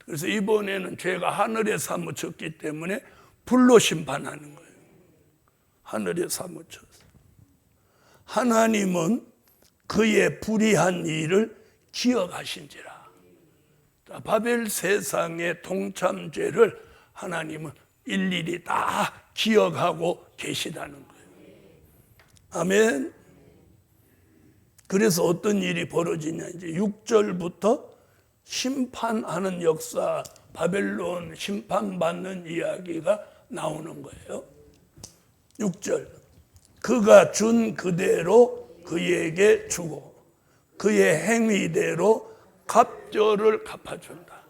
그래서 이번에는 죄가 하늘에 사무쳤기 때문에 불로 심판하는 거예요. 하늘에 사무쳤어요. 하나님은 그의 불의한 일을 기억하신지라. 자, 바벨 세상의 동참죄를 하나님은 일일이 다 기억하고 계시다는 거예요. 아멘. 그래서 어떤 일이 벌어지냐, 이제 6절부터 심판하는 역사, 바벨론 심판받는 이야기가 나오는 거예요. 6절. 그가 준 그대로 그에게 주고 그의 행위대로 갑절을 갚아준다.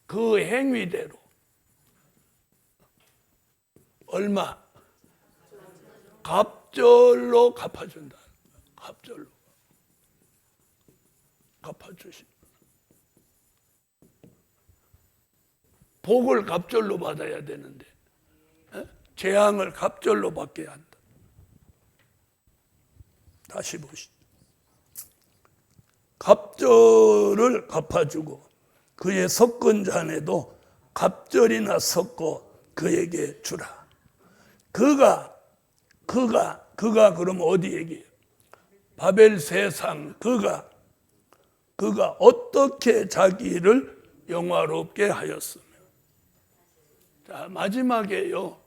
그 행위대로 얼마? 갑절로 갚아준다. 갑절로 갚아주신다. 복을 갑절로 받아야 되는데 재앙을 갑절로 받게 한다. 다시 보시죠. 갑절을 갚아주고 그의 섞은 잔에도 갑절이나 섞어 그에게 주라. 그가 그럼 어디 얘기해요? 바벨 세상 그가 어떻게 자기를 영화롭게 하였으며. 자, 마지막에요.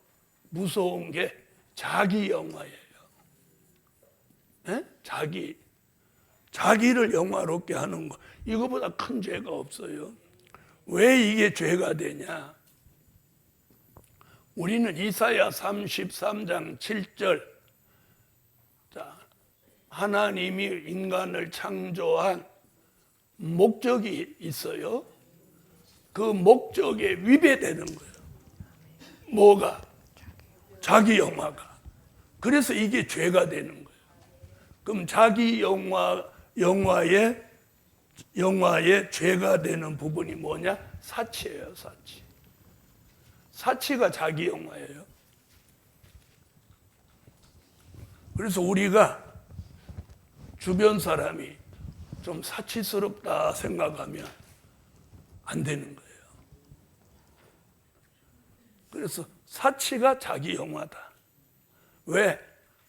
무서운 게 자기 영화예요. 에? 자기를 영화롭게 하는 거. 이거보다 큰 죄가 없어요. 왜 이게 죄가 되냐? 우리는 이사야 33장 7절. 자, 하나님이 인간을 창조한 목적이 있어요. 그 목적에 위배되는 거예요. 뭐가? 자기 영화가. 그래서 이게 죄가 되는 거예요. 그럼 자기 영화의 죄가 되는 부분이 뭐냐? 사치예요, 사치. 사치가 자기 영화예요. 그래서 우리가 주변 사람이 좀 사치스럽다 생각하면 안 되는 거예요. 그래서 사치가 자기 영화다. 왜?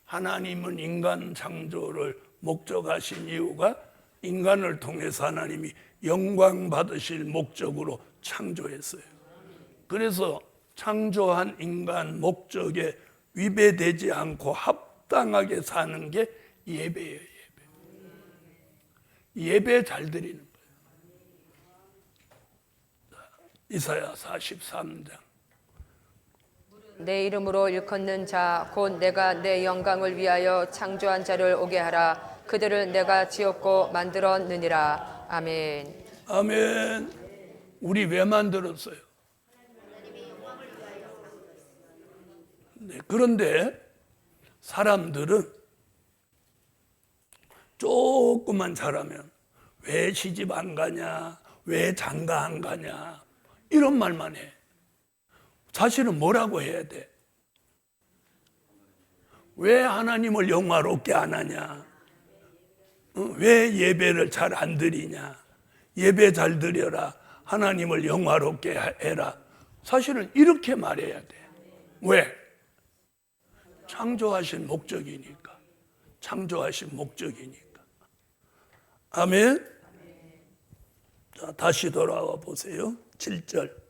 하나님은 인간 창조를 목적하신 이유가 인간을 통해서 하나님이 영광 받으실 목적으로 창조했어요. 그래서 창조한 인간 목적에 위배되지 않고 합당하게 사는 게 예배예요. 예배 잘 드리는 거예요. 이사야 43장. 내 이름으로 일컫는 자 곧 내가 내 영광을 위하여 창조한 자를 오게 하라. 그들을 내가 지었고 만들었느니라. 아멘. 아멘. 우리 왜 만들었어요? 네, 그런데 사람들은 조금만 잘하면 왜 시집 안 가냐, 왜 장가 안 가냐 이런 말만 해. 사실은 뭐라고 해야 돼? 왜 하나님을 영화롭게 안 하냐? 왜 예배를 잘 안 드리냐? 예배 잘 드려라. 하나님을 영화롭게 해라. 사실은 이렇게 말해야 돼. 왜? 창조하신 목적이니까. 창조하신 목적이니까. 아멘. 자, 다시 돌아와 보세요. 7절.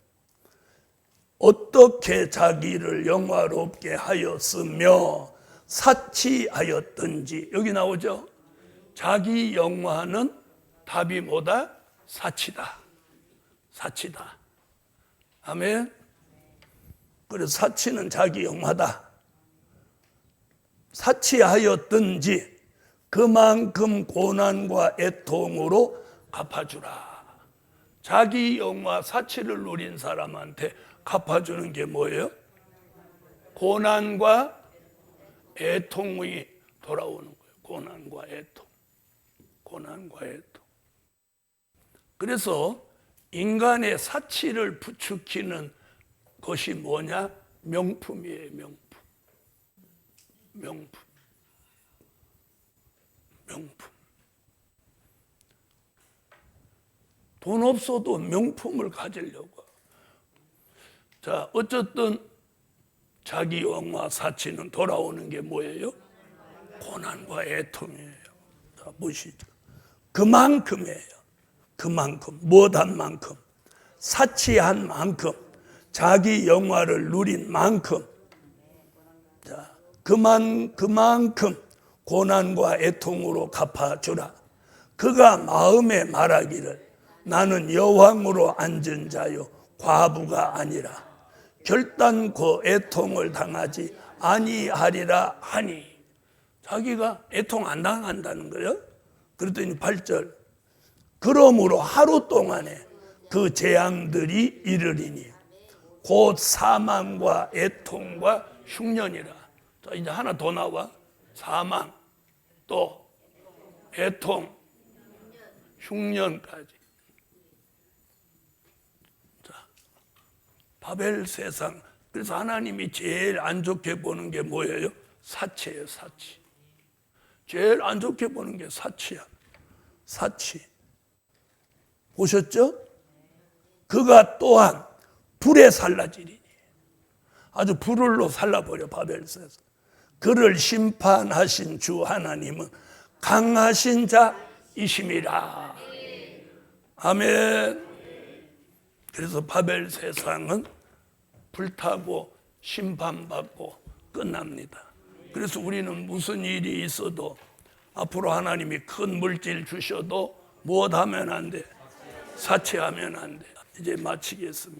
어떻게 자기를 영화롭게 하였으며 사치하였든지. 여기 나오죠. 자기 영화는 답이 뭐다? 사치다. 사치다. 아멘. 그래서 사치는 자기 영화다. 사치하였든지 그만큼 고난과 애통으로 갚아주라. 자기 영화 사치를 누린 사람한테 갚아주는 게 뭐예요? 고난과 애통이 돌아오는 거예요. 고난과 애통. 고난과 애통. 그래서 인간의 사치를 부추기는 것이 뭐냐? 명품이에요. 명품. 명품. 명품. 돈 없어도 명품을 가지려고. 자, 어쨌든 자기 영화 사치는 돌아오는 게 뭐예요? 고난과 애통이에요. 자, 보시죠. 그만큼이에요. 그만큼, 못한 만큼, 사치한 만큼, 자기 영화를 누린 만큼, 자, 그만큼 고난과 애통으로 갚아주라. 그가 마음에 말하기를 나는 여왕으로 앉은 자요 과부가 아니라 결단코 애통을 당하지 아니하리라 하니. 자기가 애통 안 당한다는 거예요. 그랬더니 8절. 그러므로 하루 동안에 그 재앙들이 이르리니 곧 사망과 애통과 흉년이라. 자, 이제 하나 더 나와. 사망, 또 애통, 흉년까지. 자, 바벨 세상. 그래서 하나님이 제일 안 좋게 보는 게 뭐예요? 사치예요, 사치. 제일 안 좋게 보는 게 사치야. 사치. 보셨죠? 그가 또한 불에 살라지리니. 아주 불을로 살라버려, 바벨 세상. 그를 심판하신 주 하나님은 강하신 자이심이라. 아멘. 그래서 바벨 세상은 불타고 심판받고 끝납니다. 그래서 우리는 무슨 일이 있어도 앞으로 하나님이 큰 물질 주셔도 무엇하면 안 돼? 사치하면 안 돼. 이제 마치겠습니다.